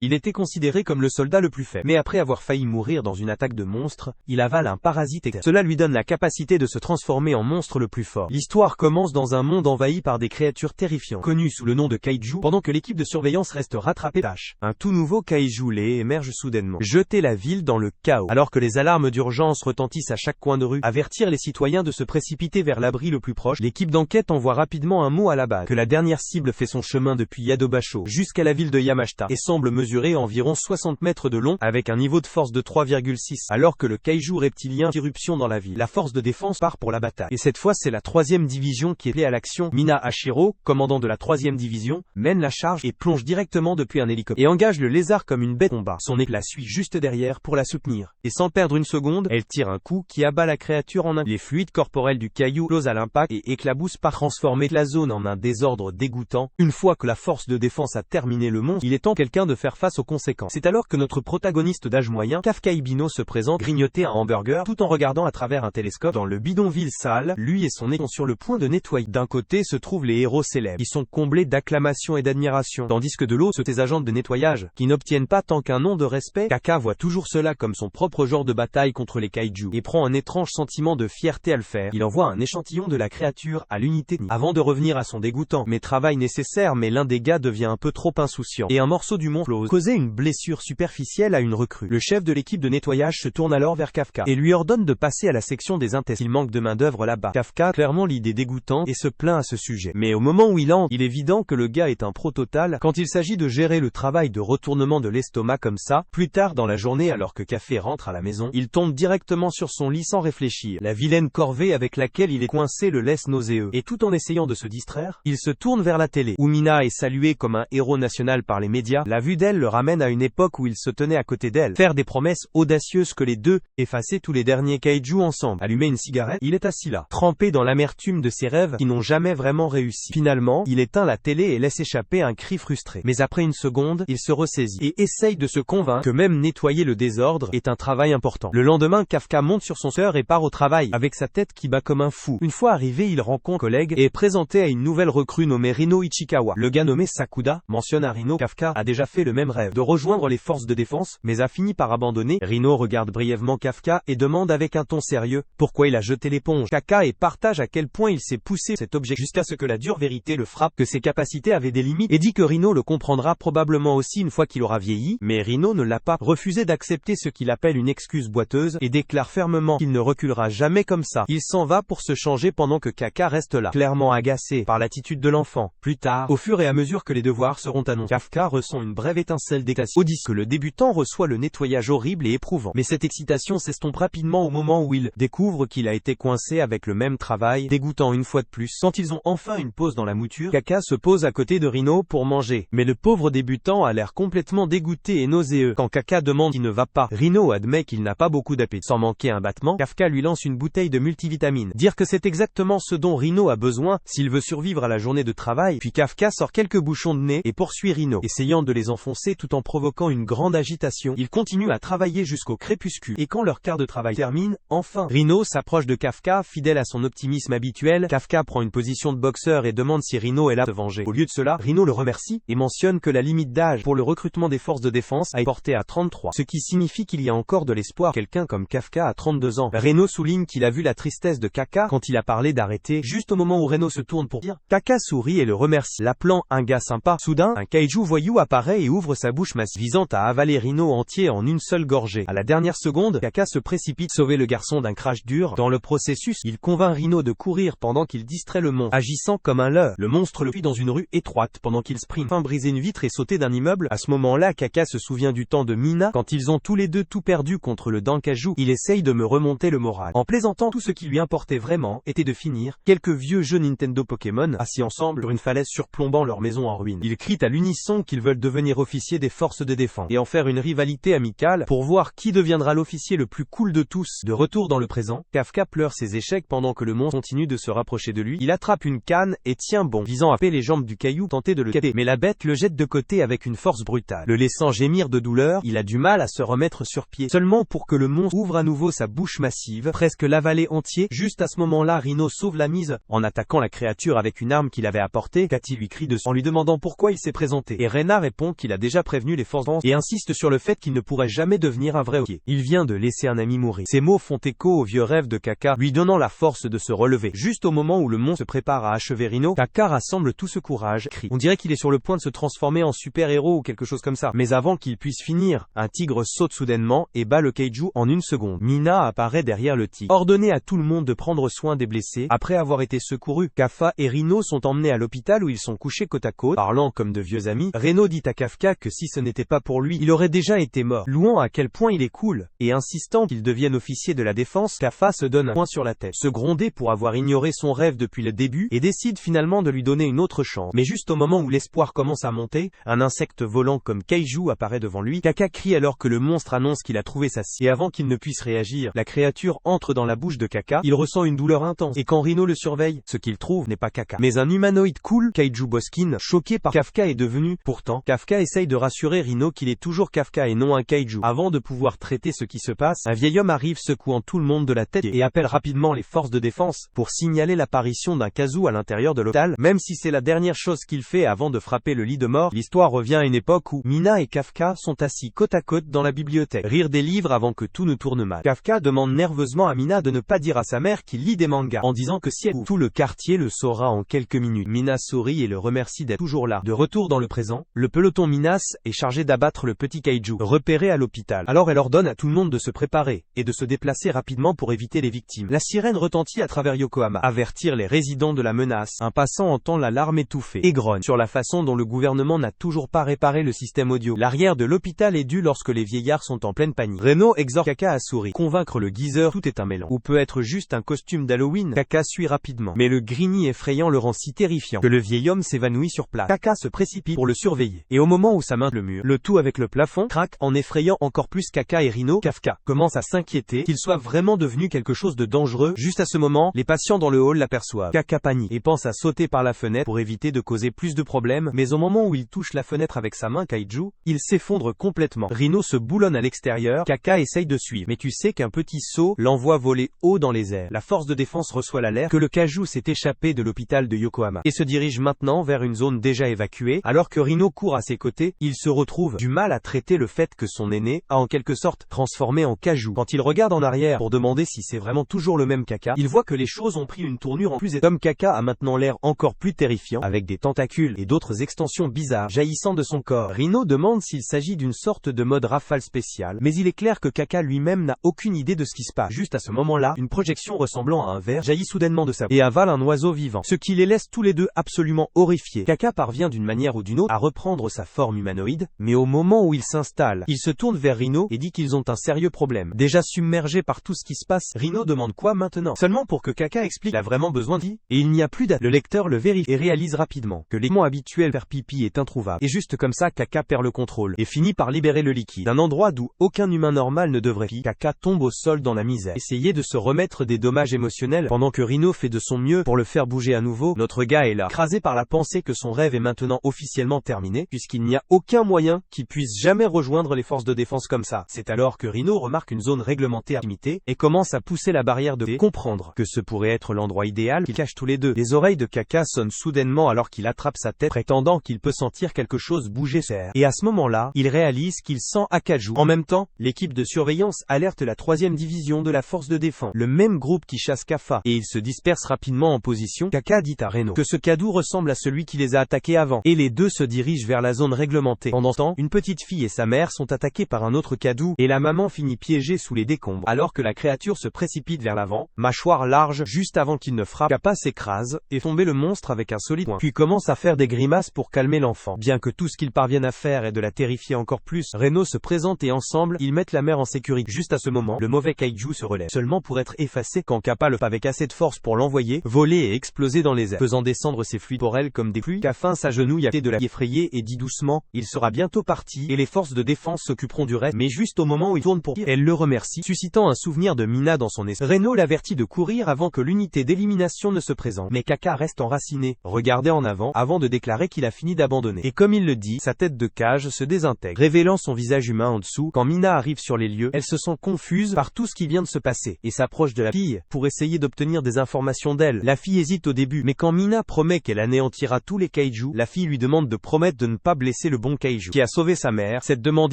Il était considéré comme le soldat le plus faible. Mais après avoir failli mourir dans une attaque de monstre, il avale un parasite externe. Cela lui donne la capacité de se transformer en monstre le plus fort. L'histoire commence dans un monde envahi par des créatures terrifiantes, connues sous le nom de kaiju, pendant que l'équipe de surveillance reste rattrapée tâche. Un tout nouveau kaiju laid émerge soudainement, jeter la ville dans le chaos. Alors que les alarmes d'urgence retentissent à chaque coin de rue, avertir les citoyens de se précipiter vers l'abri le plus proche, l'équipe d'enquête envoie rapidement un mot à la base, que la dernière cible fait son chemin depuis Yadobasho jusqu'à la ville de Yamashita, et semble mesurer environ 60 mètres de long, avec un niveau de force de 3,6. Alors que le kaiju reptilien fait irruption dans la ville, la force de défense part pour la bataille. Et cette fois c'est la 3e division qui est appelée à l'action. Mina Hashiro, commandant de la 3e division, mène la charge et plonge directement depuis un hélicoptère, et engage le lézard comme une bête de combat. Son éclat suit juste derrière pour la soutenir, et sans perdre une seconde, elle tire un coup qui abat la créature en un. Les fluides corporels du caillou explosent à l'impact et éclaboussent par transformer la zone en un désordre dégoûtant. Une fois que la force de défense a terminé le monstre, il est temps quelqu'un de faire face aux conséquences. C'est alors que notre protagoniste d'âge moyen, Kafka Ibino, se présente, grignoter un hamburger tout en regardant à travers un télescope. Dans le bidonville sale, lui et son équipe sont sur le point de nettoyer. D'un côté se trouvent les héros célèbres, qui sont comblés d'acclamations et d'admiration, tandis que de l'autre, ces agents de nettoyage, qui n'obtiennent pas tant qu'un nom de respect. Kaka voit toujours cela comme son propre genre de bataille contre les kaiju, et prend un étrange sentiment de fierté à le faire. Il envoie un échantillon de la créature à l'unité avant de revenir à son dégoûtant mais travail nécessaire, mais l'un des gars devient un peu trop insouciant, et un morceau du monstre explose, causait une blessure superficielle à une recrue. Le chef de l'équipe de nettoyage se tourne alors vers Kafka, et lui ordonne de passer à la section des intestins. Il manque de main d'œuvre là-bas. Kafka clairement l'idée dégoûtante et se plaint à ce sujet. Mais au moment où il entre, il est évident que le gars est un pro total quand il s'agit de gérer le travail de retournement de l'estomac comme ça. Plus tard dans la journée, alors que Café rentre à la maison, il tombe directement sur son lit sans réfléchir. La vilaine corvée avec laquelle il est coincé le laisse nauséeux, et tout en essayant de se distraire, il se tourne vers la télé. Umina est saluée comme un héros national par les médias. La vue d'elle le ramène à une époque où il se tenait à côté d'elle, faire des promesses audacieuses que les deux, effacer tous les derniers kaiju ensemble, allumer une cigarette. Il est assis là, trempé dans l'amertume de ses rêves qui n'ont jamais vraiment réussi. Finalement, il éteint la télé et laisse échapper un cri frustré. Mais après une seconde, il se ressaisit et essaye de se convaincre que même nettoyer le désordre est un travail important. Le lendemain, Kafka monte sur son scooter et part au travail, avec sa tête qui bat comme un fou. Une fois arrivé, il rencontre un collègue et est présenté à une nouvelle recrue nommée Rino Ichikawa. Le gars nommé Sakuda mentionne à Rino: Kafka a déjà fait le même rêve, de rejoindre les forces de défense, mais a fini par abandonner. Rino regarde brièvement Kafka et demande avec un ton sérieux pourquoi il a jeté l'éponge. Kaka et partage à quel point il s'est poussé cet objet jusqu'à ce que la dure vérité le frappe, que ses capacités avaient des limites, et dit que Rino le comprendra probablement aussi une fois qu'il aura vieilli. Mais Rino ne l'a pas refusé d'accepter ce qu'il appelle une excuse boiteuse, et déclare fermement qu'il ne reculera jamais comme ça. Il s'en va pour se changer pendant que Kaka reste là, clairement agacé par l'attitude de l'enfant. Plus tard, au fur et à mesure que les devoirs seront annoncés, Kafka ressent une brève étincelle d'excitation, que le débutant reçoit le nettoyage horrible et éprouvant. Mais cette excitation s'estompe rapidement au moment où il découvre qu'il a été coincé avec le même travail, dégoûtant une fois de plus. Quand ils ont enfin une pause dans la mouture, Kaka se pose à côté de Rino pour manger. Mais le pauvre débutant a l'air complètement dégoûté et nauséeux. Quand Kaka demande il ne va pas, Rino admet qu'il n'a pas beaucoup d'appétit. Sans manquer un battement, Kafka lui lance une bouteille de multivitamines. Dire que c'est exactement ce dont Rino a besoin s'il veut survivre à la journée de travail. Puis Kafka sort quelques bouchons de nez et poursuit Rino, essayant de les enfoncer tout en provoquant une grande agitation. Il continue à travailler jusqu'au crépuscule, et quand leur quart de travail termine, enfin, Rino s'approche de Kafka, fidèle à son optimisme habituel. Kafka prend une position de boxeur et demande si Rino est là de se venger. Au lieu de cela, Rino le remercie et mentionne que la limite d'âge pour le recrutement des forces de défense a été portée à 33, ce qui signifie qu'il y a encore de l'espoir. Quelqu'un comme Kafka a 32 ans. Reno souligne qu'il a vu la tristesse de Kaka quand il a parlé d'arrêter, juste au moment où Reno se tourne pour dire. Kaka sourit et le remercie, l'appelant un gars sympa. Soudain, un kaiju voyou apparaît et ouvre sa bouche massive, visant à avaler Rino entier en une seule gorgée. À la dernière seconde, Kaka se précipite sauver le garçon d'un crash dur. Dans le processus, il convainc Rino de courir pendant qu'il distrait le monstre, agissant comme un leurre. Le monstre le suit dans une rue étroite pendant qu'il sprint, enfin briser une vitre et sauter d'un immeuble. À ce moment-là, Kaka se souvient du temps de Mina, quand ils ont tous les deux tout perdu contre le Dankaju. Il essaye de me remonter le moral, en plaisantant. Tout ce qui lui importait vraiment était de finir quelques vieux jeux Nintendo Pokémon, assis ensemble sur une falaise surplombant leur maison en ruine. Ils crient à l'unisson qu'ils veulent devenir officiers des forces de défense, et en faire une rivalité amicale, pour voir qui deviendra l'officier le plus cool de tous. De retour dans le présent, Kafka pleure ses échecs pendant que le monstre continue de se rapprocher de lui. Il attrape une canne et tient bon, visant à péter les jambes du caillou, tenter de le capter, mais la bête le jette de côté avec une force brutale, le laissant gémir de douleur. Il a du mal à se remettre sur pied, seulement pour que le monstre ouvre à nouveau sa bouche massive, presque l'avalé entier. Juste à ce moment-là, Rino sauve la mise, en attaquant la créature avec une arme qu'il avait apportée. Cathy lui crie dessus en lui demandant pourquoi il s'est présenté, et Rena répond qu'il a déjà déjà prévenu les forces et insiste sur le fait qu'il ne pourrait jamais devenir un vrai Hokage. Il vient de laisser un ami mourir. Ces mots font écho au vieux rêve de Kaka, lui donnant la force de se relever. Juste au moment où le monstre se prépare à achever Rino, Kaka rassemble tout ce courage, crie. On dirait qu'il est sur le point de se transformer en super-héros ou quelque chose comme ça. Mais avant qu'il puisse finir, un tigre saute soudainement et bat le kaiju en une seconde. Mina apparaît derrière le tigre. Ordonné à tout le monde de prendre soin des blessés. Après avoir été secourus, Kafka et Rino sont emmenés à l'hôpital où ils sont couchés côte à côte. Parlant comme de vieux amis, Reno dit à Kafka que si ce n'était pas pour lui, il aurait déjà été mort. Louant à quel point il est cool, et insistant qu'il devienne officier de la défense, Kafka se donne un point sur la tête. Se gronder pour avoir ignoré son rêve depuis le début, et décide finalement de lui donner une autre chance. Mais juste au moment où l'espoir commence à monter, un insecte volant comme kaiju apparaît devant lui. Kaka crie alors que le monstre annonce qu'il a trouvé sa cible. Et avant qu'il ne puisse réagir, la créature entre dans la bouche de Kaka. Il ressent une douleur intense. Et quand Rino le surveille, ce qu'il trouve n'est pas Kaka, mais un humanoïde cool, Kaiju Boskin, choqué par Kafka est devenu. Pourtant, Kafka essaye de rassurer Rino qu'il est toujours Kafka et non un kaiju. Avant de pouvoir traiter ce qui se passe, un vieil homme arrive secouant tout le monde de la tête et appelle rapidement les forces de défense pour signaler l'apparition d'un Kazu à l'intérieur de l'hôpital. Même si c'est la dernière chose qu'il fait avant de frapper le lit de mort, l'histoire revient à une époque où Mina et Kafka sont assis côte à côte dans la bibliothèque. Rire des livres avant que tout ne tourne mal. Kafka demande nerveusement à Mina de ne pas dire à sa mère qu'il lit des mangas, en disant que si elle tout le quartier le saura en quelques minutes. Mina sourit et le remercie d'être toujours là. De retour dans le présent, le peloton Minas est chargé d'abattre le petit kaiju, repéré à l'hôpital. Alors elle ordonne à tout le monde de se préparer, et de se déplacer rapidement pour éviter les victimes. La sirène retentit à travers Yokohama. Avertir les résidents de la menace. Un passant entend l'alarme étouffée, et grogne sur la façon dont le gouvernement n'a toujours pas réparé le système audio. L'arrière de l'hôpital est dû lorsque les vieillards sont en pleine panique. Reno exhorte Kaka à sourire. Convaincre le geezer, tout est un mélange. Ou peut être juste un costume d'Halloween. Kaka suit rapidement. Mais le grigny effrayant le rend si terrifiant que le vieil homme s'évanouit sur place. Kaka se précipite pour le surveiller. Et au moment où sa main le mur, le tout avec le plafond, craque en effrayant encore plus Kaka et Rino. Kafka commence à s'inquiéter qu'il soit vraiment devenu quelque chose de dangereux. Juste à ce moment, les patients dans le hall l'aperçoivent. Kaka panique et pense à sauter par la fenêtre pour éviter de causer plus de problèmes. Mais au moment où il touche la fenêtre avec sa main kaiju, il s'effondre complètement. Rino se boulonne à l'extérieur. Kaka essaye de suivre. Mais tu sais qu'un petit saut l'envoie voler haut dans les airs. La force de défense reçoit l'alerte que le kaiju s'est échappé de l'hôpital de Yokohama et se dirige maintenant vers une zone déjà évacuée. Alors que Rino court à ses côtés, il se retrouve du mal à traiter le fait que son aîné a en quelque sorte transformé en kaiju. Quand il regarde en arrière pour demander si c'est vraiment toujours le même Kaka, il voit que les choses ont pris une tournure en plus et Tom Kaka a maintenant l'air encore plus terrifiant, avec des tentacules et d'autres extensions bizarres jaillissant de son corps. Rino demande s'il s'agit d'une sorte de mode rafale spécial, mais il est clair que Kaka lui-même n'a aucune idée de ce qui se passe. Juste à ce moment-là, une projection ressemblant à un verre jaillit soudainement de sa bouche et avale un oiseau vivant, ce qui les laisse tous les deux absolument horrifiés. Kaka parvient d'une manière ou d'une autre à reprendre sa forme humanoïde, mais au moment où il s'installe, il se tourne vers Rino et dit qu'ils ont un sérieux problème. Déjà submergé par tout ce qui se passe, Rino demande quoi maintenant, seulement pour que Kaka explique qu'il a vraiment besoin d'y, et il n'y a plus d'aide. Le lecteur le vérifie et réalise rapidement que l'équipement habituel faire pipi est introuvable. Et juste comme ça, Kaka perd le contrôle et finit par libérer le liquide d'un endroit d'où aucun humain normal ne devrait y. Kaka tombe au sol dans la misère. Essayer de se remettre des dommages émotionnels pendant que Rino fait de son mieux pour le faire bouger à nouveau. Notre gars est là, écrasé par la pensée que son rêve est maintenant officiellement terminé, puisqu'il n'y a aucun moyen qu'il puisse jamais rejoindre les forces de défense comme ça. C'est alors que Rino remarque une zone réglementée à limiter et commence à pousser la barrière de comprendre que ce pourrait être l'endroit idéal qu'ils cachent tous les deux. Les oreilles de Kaka sonnent soudainement alors qu'il attrape sa tête, prétendant qu'il peut sentir quelque chose bouger sur terre. Et à ce moment-là, il réalise qu'il sent Akaju. En même temps, l'équipe de surveillance alerte la 3e division de la force de défense, le même groupe qui chasse Kafka, et ils se dispersent rapidement en position. Kaka dit à Reno que ce Kaiju ressemble à celui qui les a attaqués avant, et les deux se dirigent vers la zone réglementée. Pendant ce temps, une petite fille et sa mère sont attaquées par un autre Kaiju, et la maman finit piégée sous les décombres, alors que la créature se précipite vers l'avant, mâchoire large, juste avant qu'il ne frappe. Kappa s'écrase, et tombe le monstre avec un solide point, puis commence à faire des grimaces pour calmer l'enfant. Bien que tout ce qu'ils parviennent à faire est de la terrifier encore plus, Reno se présente et ensemble, ils mettent la mère en sécurité. Juste à ce moment, le mauvais kaiju se relève, seulement pour être effacé quand Kappa le fait avec assez de force pour l'envoyer voler et exploser dans les airs, faisant descendre ses fluides pour elle comme des pluies. Kappa s'agenouille à côté de la effrayée et dit doucement, il sera bientôt parti, et les forces de défense s'occuperont du reste. Mais juste au moment où il tourne pour dire, elle le remercie, suscitant un souvenir de Mina dans son esprit. Reno l'avertit de courir avant que l'unité d'élimination ne se présente, mais Kaka reste enraciné, regardé en avant de déclarer qu'il a fini d'abandonner. Et comme il le dit, sa tête de cage se désintègre, révélant son visage humain en dessous. Quand Mina arrive sur les lieux, elle se sent confuse par tout ce qui vient de se passer, et s'approche de la fille, pour essayer d'obtenir des informations d'elle. La fille hésite au début, mais quand Mina promet qu'elle anéantira tous les kaiju, la fille lui demande de promettre de ne pas blesser le bon kaiju qui a sauvé sa mère. Cette demande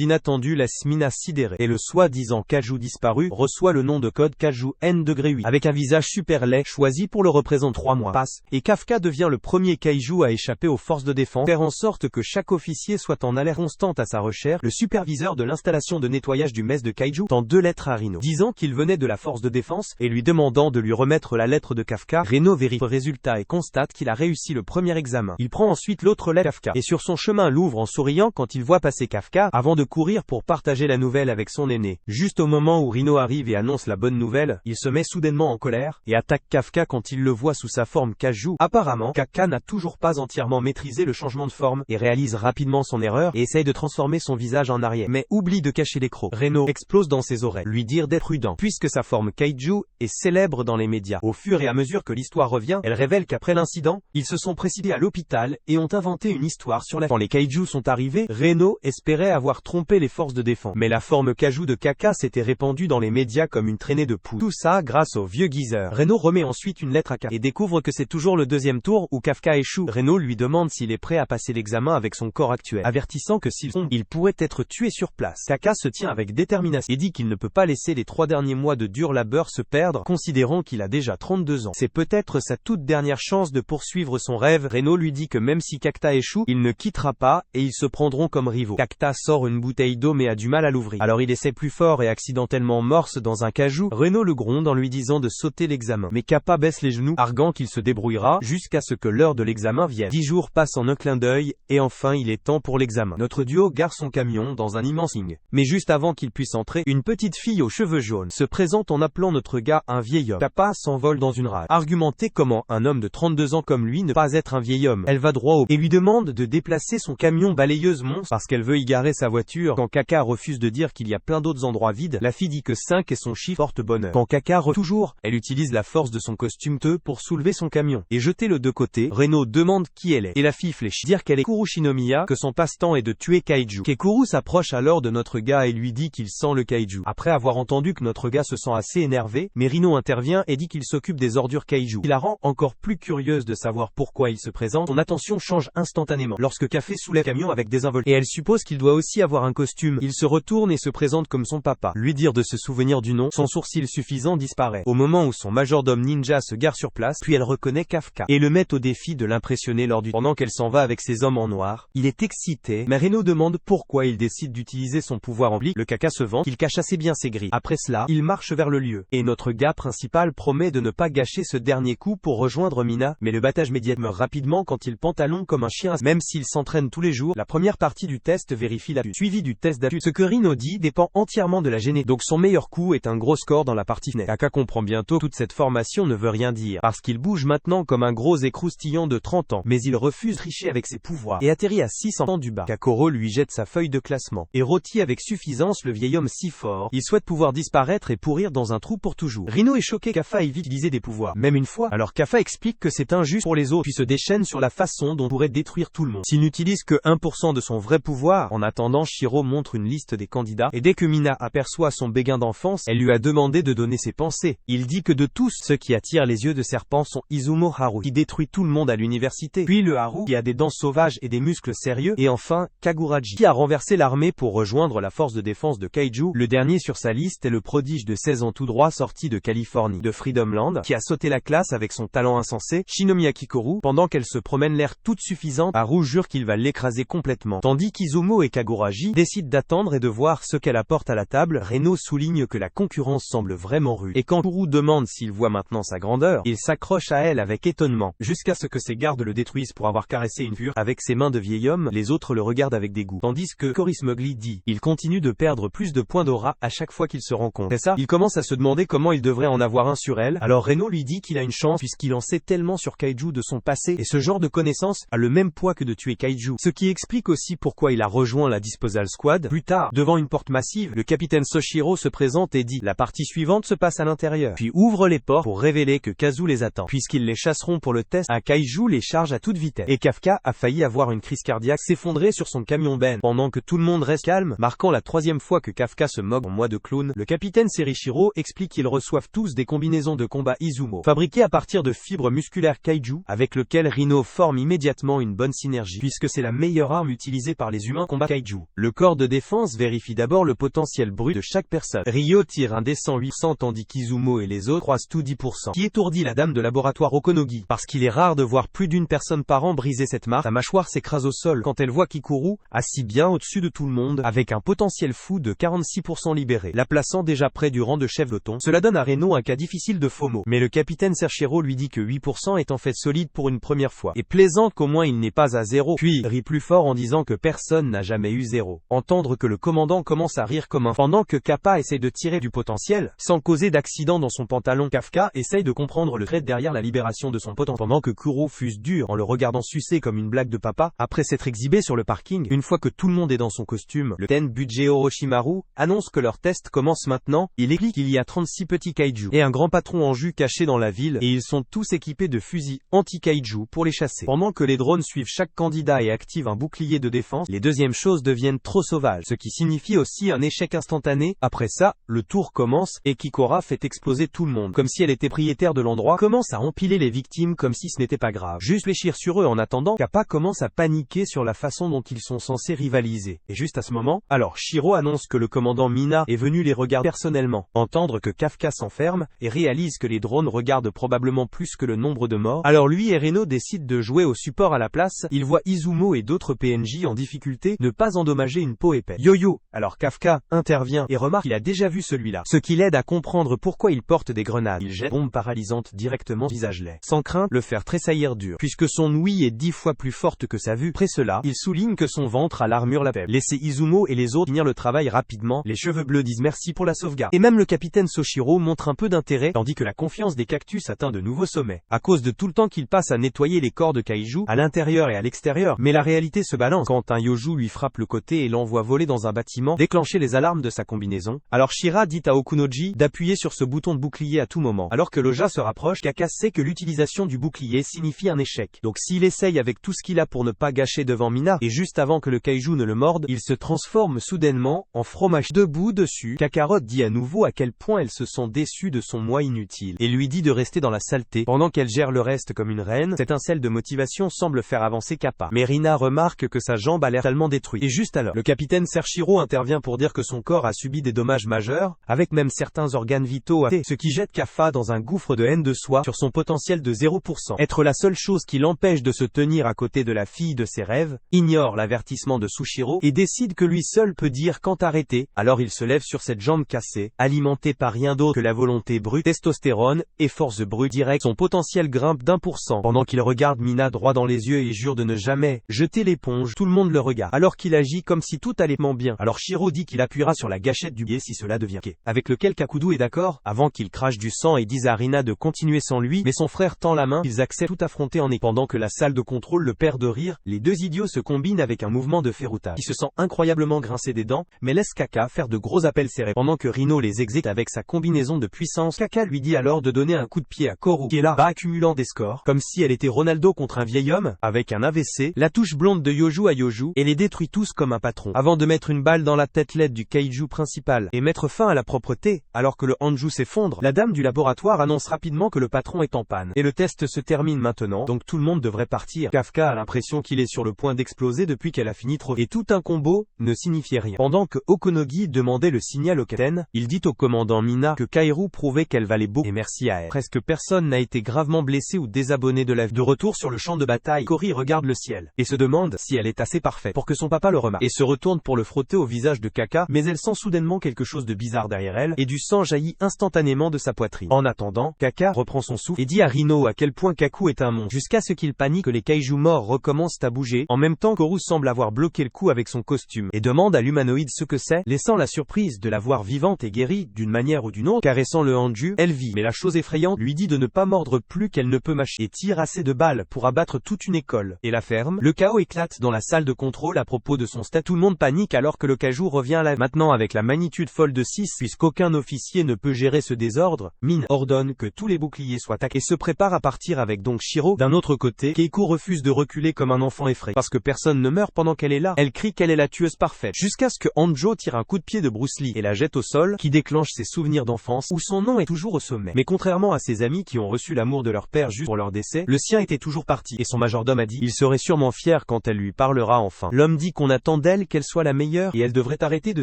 inattendue laisse Mina sidérée, et le soi-disant kaiju disparu reçoit le nom de code Kaiju N-8, avec un visage super laid, choisi pour le représenter. 3 mois passent, et Kafka devient le premier kaiju à échapper aux forces de défense, faire en sorte que chaque officier soit en alerte constante à sa recherche. Le superviseur de l'installation de nettoyage du mess de kaiju tend 2 lettres à Rhino, disant qu'il venait de la force de défense, et lui demandant de lui remettre la lettre de Kafka. Rhino vérifie le résultat et constate qu'il a réussi le premier examen. Il prend ensuite l'autre lettre Kafka, et sur son chemin l'ouvre en souriant quand il voit passer Kafka, avant de courir pour partager la nouvelle avec son aîné. Juste au moment où Rhino arrive et annonce la bonne nouvelle, il se met soudainement en colère, et attaque Kafka quand il le voit sous sa forme kaiju. Apparemment, Kafka n'a toujours pas entièrement maîtrisé le changement de forme, et réalise rapidement son erreur, et essaye de transformer son visage en arrière, mais oublie de cacher les crocs. Rhino explose dans ses oreilles, lui dire d'être prudent, puisque sa forme kaiju est célèbre dans les médias. Au fur et à mesure que l'histoire revient, elle révèle qu'après l'incident, ils se sont précipités à l'hôpital, et ont inventé une histoire sur la. Quand les kaiju sont arrivés, Rhino espérait avoir trompé les forces de défense, mais la forme kaiju de Kafka s'était répandue dans les médias comme une traînée de poudre. Tout ça grâce au vieux geezer. Rhino remet ensuite une lettre à Kafka, et découvre que c'est toujours le deuxième tour où Kafka échoue. Rhino lui demande s'il est prêt à passer l'examen avec son corps actuel, avertissant que s'il tombe, il pourrait être tué sur place. Kafka se tient avec détermination, et dit qu'il ne peut pas laisser les 3 derniers mois de dur labeur se perdre, considérant qu'il a déjà 32 ans. C'est peut-être sa toute dernière chance de poursuivre son rêve. Rhino lui dit que même si Kafka échoue, il ne quittera pas, et ils se prendront comme rivaux. Kafka sort une bouteille d'eau mais a du mal à l'ouvrir. Alors il essaie plus fort et accidentellement morse dans un cajou. Rhino le gronde en lui disant de sauter l'examen. Mais Kafka baisse les genoux, arguant qu'il se débrouillera, jusqu'à ce que l'heure de l'examen vienne. 10 jours passent en un clin d'œil, et enfin il est temps pour l'examen. Notre duo gare son camion dans un immense ring. Mais juste avant qu'il puisse entrer, une petite fille aux cheveux jaunes se présente en appelant notre gars un vieil homme. Kafka s'envole dans une rage. Argumenter comment un homme de 32 ans comme lui ne pas être un vieil homme. Elle va droit au et lui demande de déplacer son camion balayeuse monstre parce qu'elle veut y garer sa voiture. Quand Kafka refuse de dire qu'il y a plein d'autres endroits vides, la fille dit que 5 est son chiffre porte-bonheur. Quand Kafka toujours, elle utilise la force de son costume pour soulever son camion et jeter le de côté. Rhino demande qui elle est, et la fille fléchit, dire qu'elle est Kuru Shinomiya, que son passe-temps est de tuer kaiju. Kekuru s'approche alors de notre gars et lui dit qu'il sent le kaiju. Après avoir entendu que notre gars se sent assez énervé, mais Rhino intervient et dit qu'il s'occupe des ordures kaiju. Il la rend encore plus curieuse de savoir pourquoi il se présente. Son attention change instantanément lorsque Café soulève le camion avec des involtures, et elle suppose qu'il doit aussi avoir un costume. Il se retourne et se présente comme son papa. Lui dire de se souvenir du nom, son sourcil suffisant disparaît. Au moment où son majordome ninja se gare sur place, puis elle reconnaît Kafka et le met au défi de l'impressionner pendant qu'elle s'en va avec ses hommes en noir. Il est excité, mais Rhino demande pourquoi il décide d'utiliser son pouvoir en le caca se vante, qu'il cache assez bien ses grilles. Après cela, il marche vers le lieu, et notre gars principal promet de ne pas gâcher ce dernier coup pour rejoindre Mina, mais le battage médiat meurt rapidement quand il pantalon comme un chien. Même s'il s'entraîne tous les jours, la première partie du test vérifie l'aptitude, suivi du test d'aptitude. Ce que Rhino dit dépend entièrement de la génétique, donc son meilleur coup est un gros score dans la partie fenêtre. Kafka comprend bientôt toute cette formation ne veut rien dire, parce qu'il bouge maintenant comme un gros écroustillant de 30 ans, mais il refuse de tricher avec ses pouvoirs, et atterrit à 600 ans du bas. Kakoro lui jette sa feuille de classement, et rôtit avec suffisance le vieil homme si fort, il souhaite pouvoir disparaître et pourrir dans un trou pour toujours. Rhino est choqué, Kafka évite d'utiliser des pouvoirs, même une fois, alors Kafka explique que c'est injuste pour les autres, puis se déchaîne sur la façon dont on pourrait détruire tout le monde s'il n'utilise que 1% de son vrai pouvoir. En attendant, Shiro montre une liste des candidats, et dès que Mina aperçoit son béguin d'enfance, elle lui a demandé de donner ses pensées. Il dit que de tous, ceux qui attirent les yeux de serpent sont Izumo Haru, qui détruit tout le monde à l'université, puis le Haru, qui a des dents sauvages et des muscles sérieux, et enfin, Kaguraji, qui a renversé l'armée pour rejoindre la force de défense de Kaiju. Le dernier sur sa liste est le prodige de 16 ans tout droit sorti de Californie, de Freedomland, qui a sauté la classe avec son talent insensé, Shinomiya Kikoru. Pendant qu'elle se promène l'air toute suffisante, Haru jure qu'il va l'écraser complètement, tandis qu'Izumo et Kaguraji décident d'attendre et de voir ce qu'elle apporte à la table. Rhino souligne que la concurrence semble vraiment rude, et quand Kuru demande s'il voit maintenant sa grandeur, il s'accroche à elle avec étonnement, jusqu'à ce que ses gardes le détruisent pour avoir caressé une fure avec ses mains de vieil homme. Les autres le regardent avec dégoût, tandis que Cory Smugly dit, il continue de perdre plus de points d'aura à chaque fois qu'il se rencontre. C'est ça, il commence à se demander comment il devrait en avoir un sur elle. Alors Rhino lui dit qu'il a une chance puisqu'il en sait tellement sur Kaiju de son passé, et ce genre de connaissance a le même poids que de tuer Kaiju, ce qui explique aussi pourquoi il a rejoint la Disposal Squad. Plus tard, devant une porte massive, le capitaine Soshiro se présente et dit, la partie suivante se passe à l'intérieur, puis ouvre les portes pour révéler que Kazu les attend, puisqu'ils les chasseront pour le test. Un Kaiju les charge à toute vitesse, et Kafka a failli avoir une crise cardiaque, s'effondrer sur son camion Ben, pendant que tout le monde reste calme, marquant la 3e fois que Kafka se moque en moi de clown. Le capitaine Serichiro explique qu'ils reçoivent tous des combinaisons de combat Izumo, fabriquées à partir de fibres musculaires Kaiju, avec lequel Rhino forme immédiatement une bonne synergie, puisque c'est la meilleure arme arme utilisée par les humains combat kaiju. Le corps de défense vérifie d'abord le potentiel brut de chaque personne. Ryo tire un D100 800 tandis qu'Izumo et les autres croisent tout 10%. Qui étourdit la dame de laboratoire Okonogi. Parce qu'il est rare de voir plus d'une personne par an briser cette marque, sa mâchoire s'écrase au sol quand elle voit Kikuru, assis bien au-dessus de tout le monde, avec un potentiel fou de 46% libéré, la plaçant déjà près du rang de chef de ton. Cela donne à Reno un cas difficile de FOMO. Mais le capitaine Sershiro lui dit que 8% est en fait solide pour une première fois, et plaisante qu'au moins il n'est pas à 0, puis rit plus fort en disant que personne n'a jamais eu 0. Entendre que le commandant commence à rire comme un pendant que Kappa essaie de tirer du potentiel, sans causer d'accident dans son pantalon. Kafka essaye de comprendre le trait derrière la libération de son potent, pendant que Kuro fuse dur en le regardant sucer comme une blague de papa. Après s'être exhibé sur le parking, une fois que tout le monde est dans son costume, le ten budget Orochimaru annonce que leur test commence maintenant. Il explique qu'il y a 36 petits kaiju et un grand patron en jus caché dans la ville, et ils sont tous équipés de fusils anti-kaiju pour les chasser. Pendant que les drones suivent chaque candidat et activent un bouclier de défense, les deuxièmes choses deviennent trop sauvages, ce qui signifie aussi un échec instantané. Après ça, le tour commence, et Kikora fait exploser tout le monde, comme si elle était propriétaire de l'endroit, commence à empiler les victimes comme si ce n'était pas grave. Juste réfléchir sur eux. En attendant, Kappa commence à paniquer sur la façon dont ils sont censés rivaliser. Et juste à ce moment, alors Shiro annonce que le commandant Mina est venu les regarder personnellement. Entendre que Kafka s'enferme, et réalise que les drones regardent probablement plus que le nombre de morts. Alors lui et Reno décident de jouer au support à la place. Il voit Izumo et d'autres PNJ en difficulté ne pas endommager une peau épaisse. Yo-yo! Alors Kafka intervient et remarque qu'il a déjà vu celui-là, ce qui l'aide à comprendre pourquoi il porte des grenades. Il jette bombe paralysante directement au visage laid, sans crainte le faire tressaillir dur, puisque son ouïe est 10 fois plus forte que sa vue. Après cela, il souligne que son ventre a l'armure la faible. Laissez Izumo et les autres finir le travail rapidement. Les cheveux bleus disent merci pour la sauvegarde. Et même le capitaine Soshiro montre un peu d'intérêt, tandis que la confiance des cactus atteint de nouveaux sommets, à cause de tout le temps qu'il passe à nettoyer les corps de kaiju, à l'intérieur et à l'extérieur. Mais la réalité se balance quand un Yoju lui frappe le côté et l'envoie voler dans un bâtiment, déclencher les alarmes de sa combinaison. Alors Shira dit à Okunoji d'appuyer sur ce bouton de bouclier à tout moment. Alors que Loja se rapproche, Kaka sait que l'utilisation du bouclier signifie un échec. Donc s'il essaye avec tout ce qu'il a pour ne pas gâcher devant Mina, et juste avant que le kaiju ne le morde, il se transforme soudainement en fromage. Debout dessus, Kakarot dit à nouveau à quel point elle se sent déçue de son moi inutile, et lui dit de rester dans la saleté, pendant qu'elle gère le reste comme une reine. Cette étincelle de motivation semble faire avancer Kappa. Mais Rina remarque que sa jambe a l'air tellement détruite. Et juste alors, le capitaine Sershiro intervient pour dire que son corps a subi des dommages majeurs, avec même certains organes vitaux à ce qui jette Kappa dans un gouffre de haine de soi sur son potentiel de 0%. Être la seule chose qui l'empêche de se tenir à côté de la fille de ses rêves, ignore l'avertissement de Sushiro, et décide que lui seul peut dire quand arrêter. Alors il se lève sur cette jambe cassée, alimentée par rien d'autre que la volonté brute, testostérone, et force brute directe. Son potentiel grimpe d'1%, pendant qu'il regarde Mina droit dans les yeux et jure de ne jamais jeter l'éponge. Tout le monde le regarde, alors qu'il agit comme si tout allait bien. Alors Shiro dit qu'il appuiera sur la gâchette du billet si cela devient quai. Avec lequel Kakudu est d'accord, avant qu'il crache du sang et dise à Rina de continuer sans lui, mais son frère tend la main, ils acceptent tout affronter en équipe. Pendant que la salle de contrôle le perd de rire, les deux idiots se combinent avec un mouvement de ferroutage, qui se sent incroyablement grincer des dents, mais laisse Kaka faire de gros appels serrés. Pendant que Rino les exécute avec sa combinaison de puissance, Kaka lui dit alors de donner un coup de pied à Koru, qui est là, bas accumulant des scores, comme si elle était Ronaldo contre un vieil homme, avec un AVC, la touche blonde de Yoju à Yoju, et les détruit tous comme un patron, avant de mettre une balle dans la tête laide du kaiju principal, et mettre fin à la propreté. Alors que le Hanju s'effondre, la dame du laboratoire annonce rapidement que le patron est en panne, et le test se termine maintenant, donc tout le monde devrait partir. Kafka a l'impression qu'il est sur le point d'exploser depuis qu'elle a fini trop, et tout un combo ne signifiait rien. Pendant que Okonogi demandait le signal au capitaine, il dit au commandant Mina que Kaeru prouvait qu'elle valait beau, et merci à elle. Presque personne n'a été gravement blessé ou désabonné de la vie. De retour sur le champ de bataille, Cory regarde le ciel, et se demande si elle est assez parfaite pour que son papa le remarque, et se retourne pour le frotter au visage de Kaka, mais elle sent soudainement quelque chose de bizarre derrière elle, et du sang jaillit instantanément de sa poitrine. En attendant, Kaka reprend son souffle, et dit à Rino à quel point Kaku est un monstre, jusqu'à ce qu'il panique que les kaiju morts recommencent à bouger. En même temps, Koru semble avoir bloqué le coup avec son costume, et demande à l'humanoïde ce que c'est, laissant la surprise de la voir vivante et guérie, d'une manière ou d'une autre. Caressant le Hanju, elle vit, mais la chose effrayante lui dit de ne pas mordre plus qu'elle ne peut mâcher, et tire assez de balles pour abattre toute une école, et la ferme. Le chaos éclate dans la salle de contrôle à propos de son statut. Tout le monde panique alors que le kaiju revient à la vie. Maintenant avec la magnitude folle de 6, puisqu'aucun officier ne peut gérer ce désordre, Min ordonne que tous les boucliers soient attaqués et se prépare à partir avec donc Shiro. D'un autre côté, Keiko refuse de reculer comme un enfant effrayé, parce que personne ne meurt pendant qu'elle est là. Elle crie qu'elle est la tueuse parfaite, jusqu'à ce que Hanjo tire un coup de pied de Bruce Lee et la jette au sol, qui déclenche ses souvenirs d'enfance, où son nom est toujours au sommet. Mais contrairement à ses amis qui ont reçu l'amour de leur père juste pour leur décès, le sien était toujours parti, et son majordome a dit, il serait sûrement fier quand elle lui parlera enfin. L'homme dit qu'on attend d'elle qu'elle soit la meilleure, et elle devrait arrêter de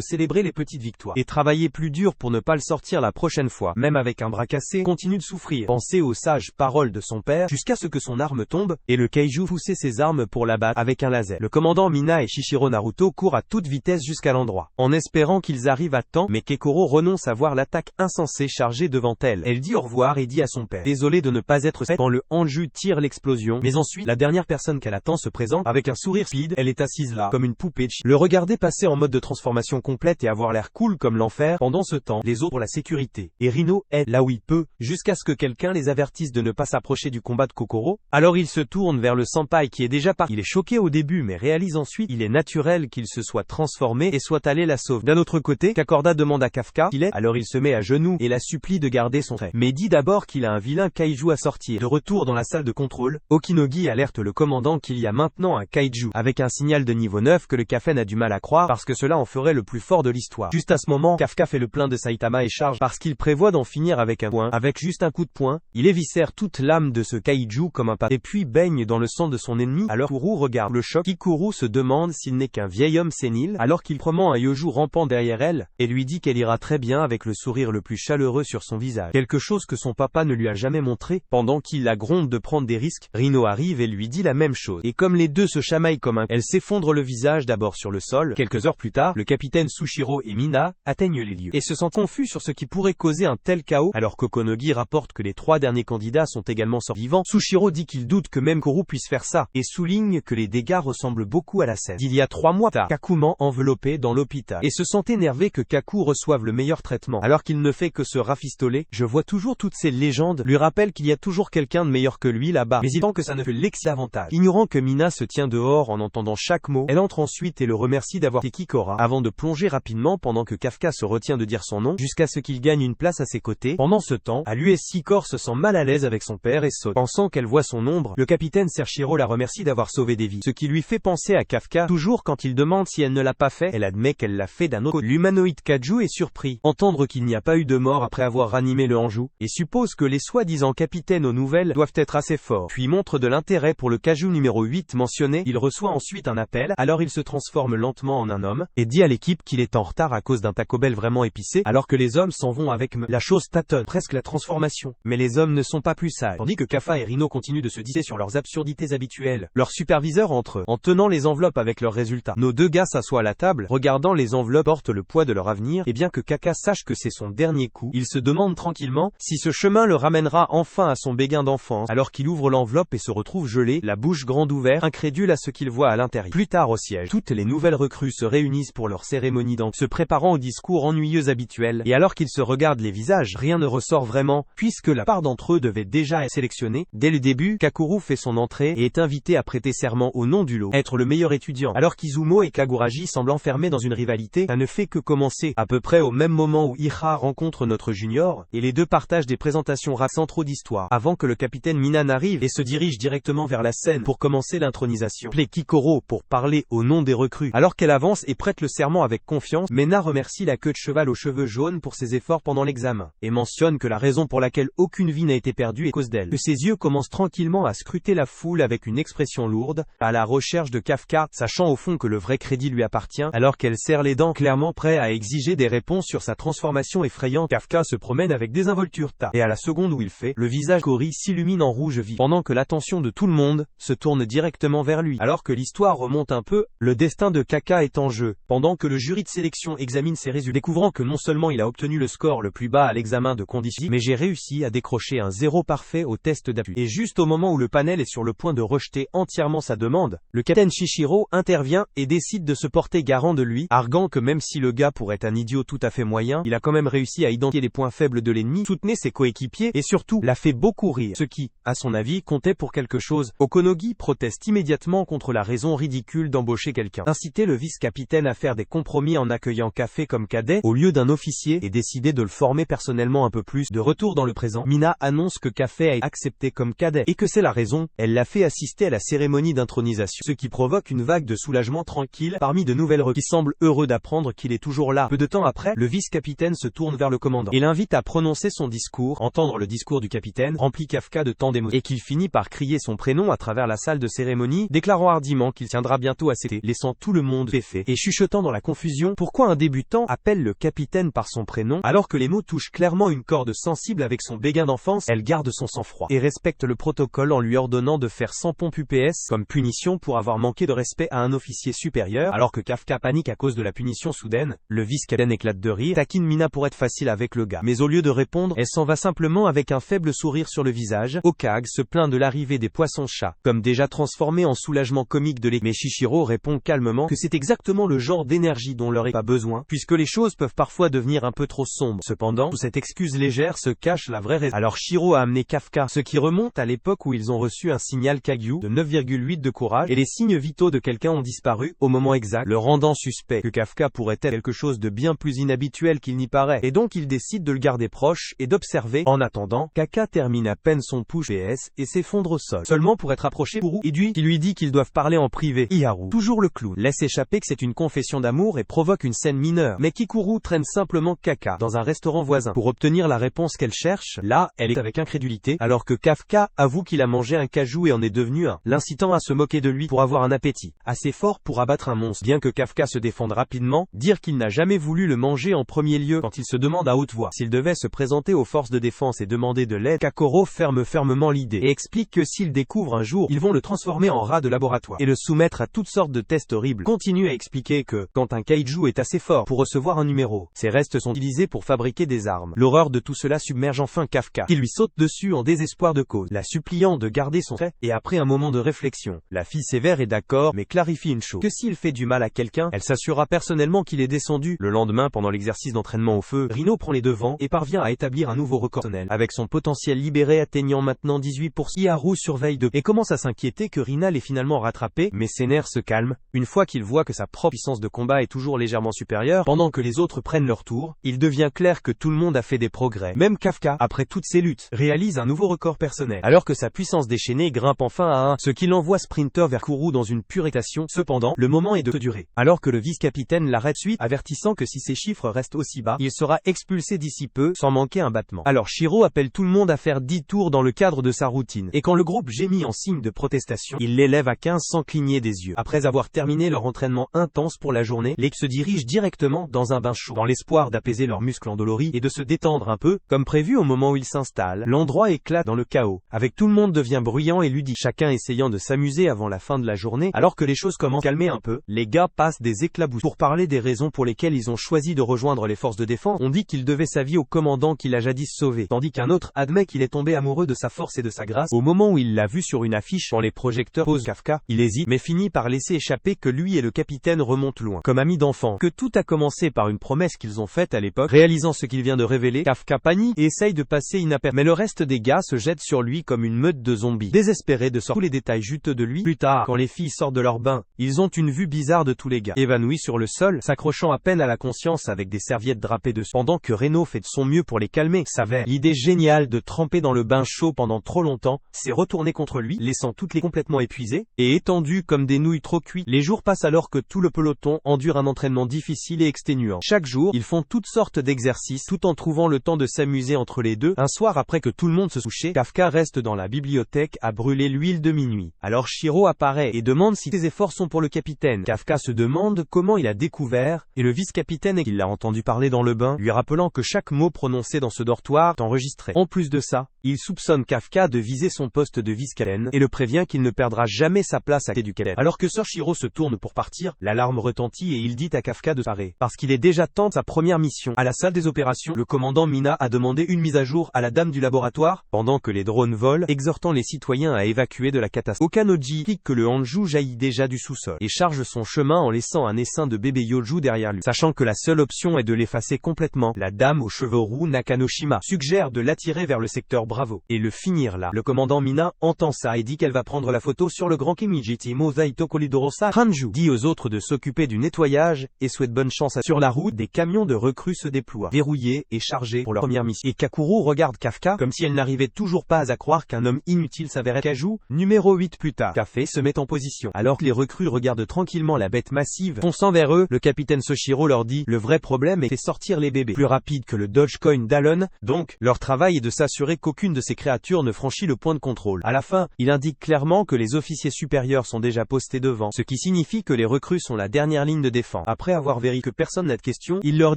célébrer les petites victoires, et travailler plus dur pour ne pas le sortir la prochaine fois. Même avec un bras cassé, continue de souffrir. Pensez aux sages paroles de son père, jusqu'à ce que son arme tombe, et le kaiju poussait ses armes pour l'abattre avec un laser. Le commandant Mina et Shishiro Naruto courent à toute vitesse jusqu'à l'endroit, en espérant qu'ils arrivent à temps, mais Kekoro renonce à voir l'attaque insensée chargée devant elle. Elle dit au revoir et dit à son père, désolé de ne pas être faite, quand le Anju tire l'explosion, mais ensuite, la dernière personne qu'elle attend se présente, avec un sourire speed, elle est assise là, comme une poupée. Le regarder passer en mode de transformation complète et avoir l'air cool comme l'enfer. Pendant ce temps, les autres pour la sécurité, et Rino est là où il peut, jusqu'à ce que quelqu'un les avertisse de ne pas s'approcher du combat de Kokoro. Alors il se tourne vers le senpai qui est déjà parti. Il est choqué au début mais réalise ensuite il est naturel qu'il se soit transformé et soit allé la sauver. D'un autre côté, Kakorda demande à Kafka qu'il est, alors il se met à genoux et la supplie de garder son trait. Mais dit d'abord qu'il a un vilain kaiju à sortir. De retour dans la salle de contrôle, Okinogi alerte le commandant qu'il y a maintenant un kaiju, avec un signal de niveau 9 que le Kafen a du mal à croire parce que cela en ferait le plus fort de l'histoire. Juste à ce moment, Kafka fait le plein de Saitama et charge parce qu'il prévoit d'en finir avec un poing. Avec juste un coup de poing, il éviscère toute l'âme de ce kaiju comme un et puis baigne dans le sang de son ennemi. Alors Kuru regarde le choc. Kikuru se demande s'il n'est qu'un vieil homme sénile, alors qu'il prend un yoju rampant derrière elle, et lui dit qu'elle ira très bien avec le sourire le plus chaleureux sur son visage. Quelque chose que son papa ne lui a jamais montré. Pendant qu'il la gronde de prendre des risques, Rino arrive et lui dit la même chose. Et comme les deux se chamaillent comme un, elle s'effondre le visage d'abord sur le sol. Quelques heures plus tard, le capitaine Sushiro et Mina atteignent les lieux, et se sentent confus sur ce qui pourrait causer un tel chaos, alors qu'Okonogi rapporte que les 3 derniers candidats sont également sortis vivants. Sushiro dit qu'il doute que même Kuru puisse faire ça, et souligne que les dégâts ressemblent beaucoup à la scène d'il y a 3 mois tard. Kakuman enveloppé dans l'hôpital, et se sent énervé que Kaku reçoive le meilleur traitement, alors qu'il ne fait que se rafistoler. Je vois toujours toutes ces légendes, lui rappelle qu'il y a toujours quelqu'un de meilleur que lui là-bas, mais il pense que ça ne fait l'excès davantage. Ignorant que Mina se tient dehors en entendant chaque mot, elle entre ensuite et le remercie d'avoir été Kikora, avant de plonger rapidement pendant que Kafka se retient de dire son nom, jusqu'à ce qu'il gagne une place à ses côtés. Pendant ce temps, à l'USC Corps se sent mal à l'aise avec son père et saute. Pensant qu'elle voit son ombre, le capitaine Sershiro la remercie d'avoir sauvé des vies, ce qui lui fait penser à Kafka. Toujours quand il demande si elle ne l'a pas fait, elle admet qu'elle l'a fait d'un autre côté. L'humanoïde Kaju est surpris, entendre qu'il n'y a pas eu de mort après avoir ranimé le Anju, et suppose que les soi-disant capitaines aux nouvelles doivent être assez forts, puis montre de l'intérêt pour le Kaju numéro 8 mentionné. Il reçoit ensuite un appel, alors il se transforme lentement en un homme, et dit à l'équipe qu'il est en retard à cause d'un Taco Bell vraiment épicé, alors que les hommes s'en vont avec la chose tâtonne presque la transformation. Mais les hommes ne sont pas plus sages, tandis que Kafa et Rino continuent de se disser sur leurs absurdités habituelles. Leur superviseur entre eux, en tenant les enveloppes avec leurs résultats. Nos deux gars s'assoient à la table, regardant les enveloppes, portent le poids de leur avenir, et bien que Kaka sache que c'est son dernier coup, il se demande tranquillement si ce chemin le ramènera enfin à son béguin d'enfance, alors qu'il ouvre l'enveloppe et se retrouve gelé, la bouche grande ouverte, incrédule à ce qu'il voit à l'intérieur. Plus tard au siège, toutes les nouvelles recrues se réunissent pour leur cérémonie d'entrée, se préparant au discours ennuyeux habituel, et alors qu'ils se regardent les visages, rien ne ressort vraiment, puisque la part d'entre eux devait déjà être sélectionnée. Dès le début, Kakuru fait son entrée et est invité à prêter serment au nom du lot, être le meilleur étudiant, alors qu'Izumo et Kaguraji semblent enfermés dans une rivalité. Ça ne fait que commencer, à peu près au même moment où Iha rencontre notre junior, et les deux partagent des présentations sans trop d'histoire, avant que le capitaine Mina n'arrive et se dirige directement vers la scène pour commencer l'intronisation. Plaît Kikoro pour parler au nom des recrues. Alors qu'elle avance et prête le serment avec confiance, Mena remercie la queue de cheval aux cheveux jaunes pour ses efforts pendant l'examen, et mentionne que la raison pour laquelle aucune vie n'a été perdue est à cause d'elle. Que ses yeux commencent tranquillement à scruter la foule avec une expression lourde, à la recherche de Kafka, sachant au fond que le vrai crédit lui appartient, alors qu'elle serre les dents clairement prêt à exiger des réponses sur sa transformation effrayante. Kafka se promène avec désinvolture et à la seconde où il fait, le visage Cory s'illumine en rouge vif, pendant que l'attention de tout le monde se tourne directement vers lui. Alors que l'histoire remonte un peu, le destin de Kaka est en jeu, pendant que le jury de sélection examine ses résultats, découvrant que non seulement il a obtenu le score le plus bas à l'examen de conditions, mais j'ai réussi à décrocher un 0 parfait au test d'appui. Et juste au moment où le panel est sur le point de rejeter entièrement sa demande, le capitaine Shishiro intervient et décide de se porter garant de lui, arguant que même si le gars pourrait être un idiot tout à fait moyen, il a quand même réussi à identifier les points faibles de l'ennemi, soutenir ses coéquipiers, et surtout, l'a fait beaucoup rire, ce qui, à son avis, comptait pour quelque chose. Okonogi proteste immédiatement contre la raison ridicule d'embaucher quelqu'un. Inciter le vice-capitaine à faire des compromis en accueillant Café comme cadet, au lieu d'un officier, et décider de le former personnellement un peu plus. De retour dans le présent, Mina annonce que Café a accepté comme cadet, et que c'est la raison, elle l'a fait assister à la cérémonie d'intronisation, ce qui provoque une vague de soulagement tranquille, parmi de nouvelles recrues, qui semblent heureux d'apprendre qu'il est toujours là. Peu de temps après, le vice-capitaine se tourne vers le commandant, et l'invite à prononcer son discours. Entendre le discours du capitaine remplit Kafka de tant d'émotions, et qu'il finit par crier son prénom à travers la salle de cérémonie, déclarant déclarant hardiment qu'il tiendra bientôt à ses thés, laissant tout le monde fait et chuchotant dans la confusion pourquoi un débutant appelle le capitaine par son prénom, alors que les mots touchent clairement une corde sensible avec son béguin d'enfance. Elle garde son sang-froid et respecte le protocole en lui ordonnant de faire 100 pompes UPS comme punition pour avoir manqué de respect à un officier supérieur. Alors que Kafka panique à cause de la punition soudaine, le vice-capitaine éclate de rire, taquine Mina pour être facile avec le gars. Mais au lieu de répondre, elle s'en va simplement avec un faible sourire sur le visage. Okage se plaint de l'arrivée des poissons-chats, comme déjà transformé en soulagement comique de l'équipe. Mais Shishiro répond calmement que c'est exactement le genre d'énergie dont leur est pas besoin, puisque les choses peuvent parfois devenir un peu trop sombres. Cependant, sous cette excuse légère se cache la vraie raison. Alors Shiro a amené Kafka, ce qui remonte à l'époque où ils ont reçu un signal Kagyu de 9,8 de courage, et les signes vitaux de quelqu'un ont disparu au moment exact, le rendant suspect que Kafka pourrait être quelque chose de bien plus inhabituel qu'il n'y paraît, et donc il décide de le garder proche et d'observer. En attendant, Kaka termine à peine son push PS et s'effondre au sol, seulement pour être approché Kuru et qui lui dit qu'ils doivent parler en privé. Iharu, toujours le clown, laisse échapper que c'est une confession d'amour et provoque une scène mineure, mais Kikuru traîne simplement Kaka dans un restaurant voisin pour obtenir la réponse qu'elle cherche. Là, elle est avec incrédulité, alors que Kafka avoue qu'il a mangé un cajou et en est devenu un, l'incitant à se moquer de lui pour avoir un appétit assez fort pour abattre un monstre. Bien que Kafka se défende rapidement, dire qu'il n'a jamais voulu le manger en premier lieu quand il se demande à haute voix s'il devait se présenter aux forces de défense et demander de l'aide. Kakoro ferme fermement l'idée et explique que s'il découvre un jour, ils vont le transformer en rat de laboratoire et le soumettre à toutes sortes de tests horribles. Continue à expliquer que, quand un kaiju est assez fort pour recevoir un numéro, ses restes sont utilisés pour fabriquer des armes. L'horreur de tout cela submerge enfin Kafka, qui lui saute dessus en désespoir de cause, la suppliant de garder son trait, et après un moment de réflexion, la fille sévère est d'accord, mais clarifie une chose, que s'il fait du mal à quelqu'un, elle s'assurera personnellement qu'il est descendu. Le lendemain, pendant l'exercice d'entraînement au feu, Rino prend les devants et parvient à établir un nouveau record personnel, avec son potentiel libéré atteignant maintenant 18%. Iharu surveille et commence à s'inquiéter que Rina l'ait finalement rattrapé, mais ses nerfs se calment, une fois qu'il voit que sa propre puissance de combat est toujours légèrement supérieure. Pendant que les autres prennent leur tour, il devient clair que tout le monde a fait des progrès. Même Kafka, après toutes ses luttes, réalise un nouveau record personnel, alors que sa puissance déchaînée grimpe enfin à 1, ce qui l'envoie sprinter vers Kuru dans une pure excitation. Cependant, le moment est de durer, alors que le vice-capitaine l'arrête suite, avertissant que si ces chiffres restent aussi bas, il sera expulsé d'ici peu, sans manquer un battement. Alors Shiro appelle tout le monde à faire 10 tours dans le cadre de sa routine, et quand le groupe gémit en signe de protestation, il l'élève à 15 sans cligner des yeux. Après avoir terminé leur entraînement intense pour la journée, l'équipe se dirige directement dans un bain chaud, dans l'espoir d'apaiser leurs muscles endoloris et de se détendre un peu. Comme prévu au moment où ils s'installent, l'endroit éclate dans le chaos, avec tout le monde devient bruyant et ludique, chacun essayant de s'amuser avant la fin de la journée. Alors que les choses commencent à calmer un peu, les gars passent des éclaboussures pour parler des raisons pour lesquelles ils ont choisi de rejoindre les forces de défense. On dit qu'il devait sa vie au commandant qu'il a jadis sauvé, tandis qu'un autre admet qu'il est tombé amoureux de sa force et de sa grâce au moment où il l'a vu sur une affiche quand les projecteurs posent. Kafka, il hésite, mais finit par laisser échapper que lui et le capitaine remontent loin, comme amis d'enfant, que tout a commencé par une promesse qu'ils ont faite à l'époque. Réalisant ce qu'il vient de révéler, Kafka panique et essaye de passer inaperçu, mais le reste des gars se jette sur lui comme une meute de zombies, désespérés de sortir tous les détails juteux de lui. Plus tard, quand les filles sortent de leur bain, ils ont une vue bizarre de tous les gars, évanouis sur le sol, s'accrochant à peine à la conscience avec des serviettes drapées dessus, pendant que Reno fait de son mieux pour les calmer. S'avère, l'idée géniale de tremper dans le bain chaud pendant trop longtemps s'est retournée contre lui, laissant toutes les complètement épuisées et étendues comme des nouilles trop cuites. Les jours passent alors que tout le peloton endure un entraînement difficile et exténuant. Chaque jour, ils font toutes sortes d'exercices tout en trouvant le temps de s'amuser entre les deux. Un soir, après que tout le monde se couche, Kafka reste dans la bibliothèque à brûler l'huile de minuit. Alors Shiro apparaît et demande si ses efforts sont pour le capitaine. Kafka se demande comment il a découvert, et le vice-capitaine qu'il l'a entendu parler dans le bain, lui rappelant que chaque mot prononcé dans ce dortoir est enregistré. En plus de ça, il soupçonne Kafka de viser son poste de vice-capitaine et le prévient qu'il ne perdra jamais sa place à côté du capitaine. Alors que Sir Shiro se tourne pour partir, l'alarme retentit et il dit à Kafka de parer, parce qu'il est déjà temps de sa première mission. À la salle des opérations, le commandant Mina a demandé une mise à jour à la dame du laboratoire, pendant que les drones volent, exhortant les citoyens à évacuer de la catastrophe. Okanoji explique que le Hanju jaillit déjà du sous-sol et charge son chemin en laissant un essaim de bébé Yoju derrière lui. Sachant que la seule option est de l'effacer complètement, la dame aux cheveux roux Nakanoshima suggère de l'attirer vers le secteur Bravo et le finir là. Le commandant Mina entend ça et dit qu'elle va prendre la photo sur le grand Kimijiti Mozaito Kolidorosa. Hanju dit aux autres de s'occuper du nettoyage et souhaite bonne chance. Sur la route, des camions de recrues se déploient, verrouillés et chargés pour leur première mission. Et Kakuru regarde Kafka comme si elle n'arrivait toujours pas à croire qu'un homme inutile s'avérait Kaju. Numéro 8 plus tard, Café se met en position. Alors que les recrues regardent tranquillement la bête massive fonçant vers eux, le capitaine Soshiro leur dit: le vrai problème est de sortir les bébés plus rapide que le Dogecoin d'Allen, donc leur travail est de s'assurer qu'aucune de ces créatures ne franchit le point de contrôle. À la fin, il indique clairement que les officiers supérieurs supérieurs sont déjà postés devant, ce qui signifie que les recrues sont la dernière ligne de défense. Après avoir vérifié que personne n'a de questions, il leur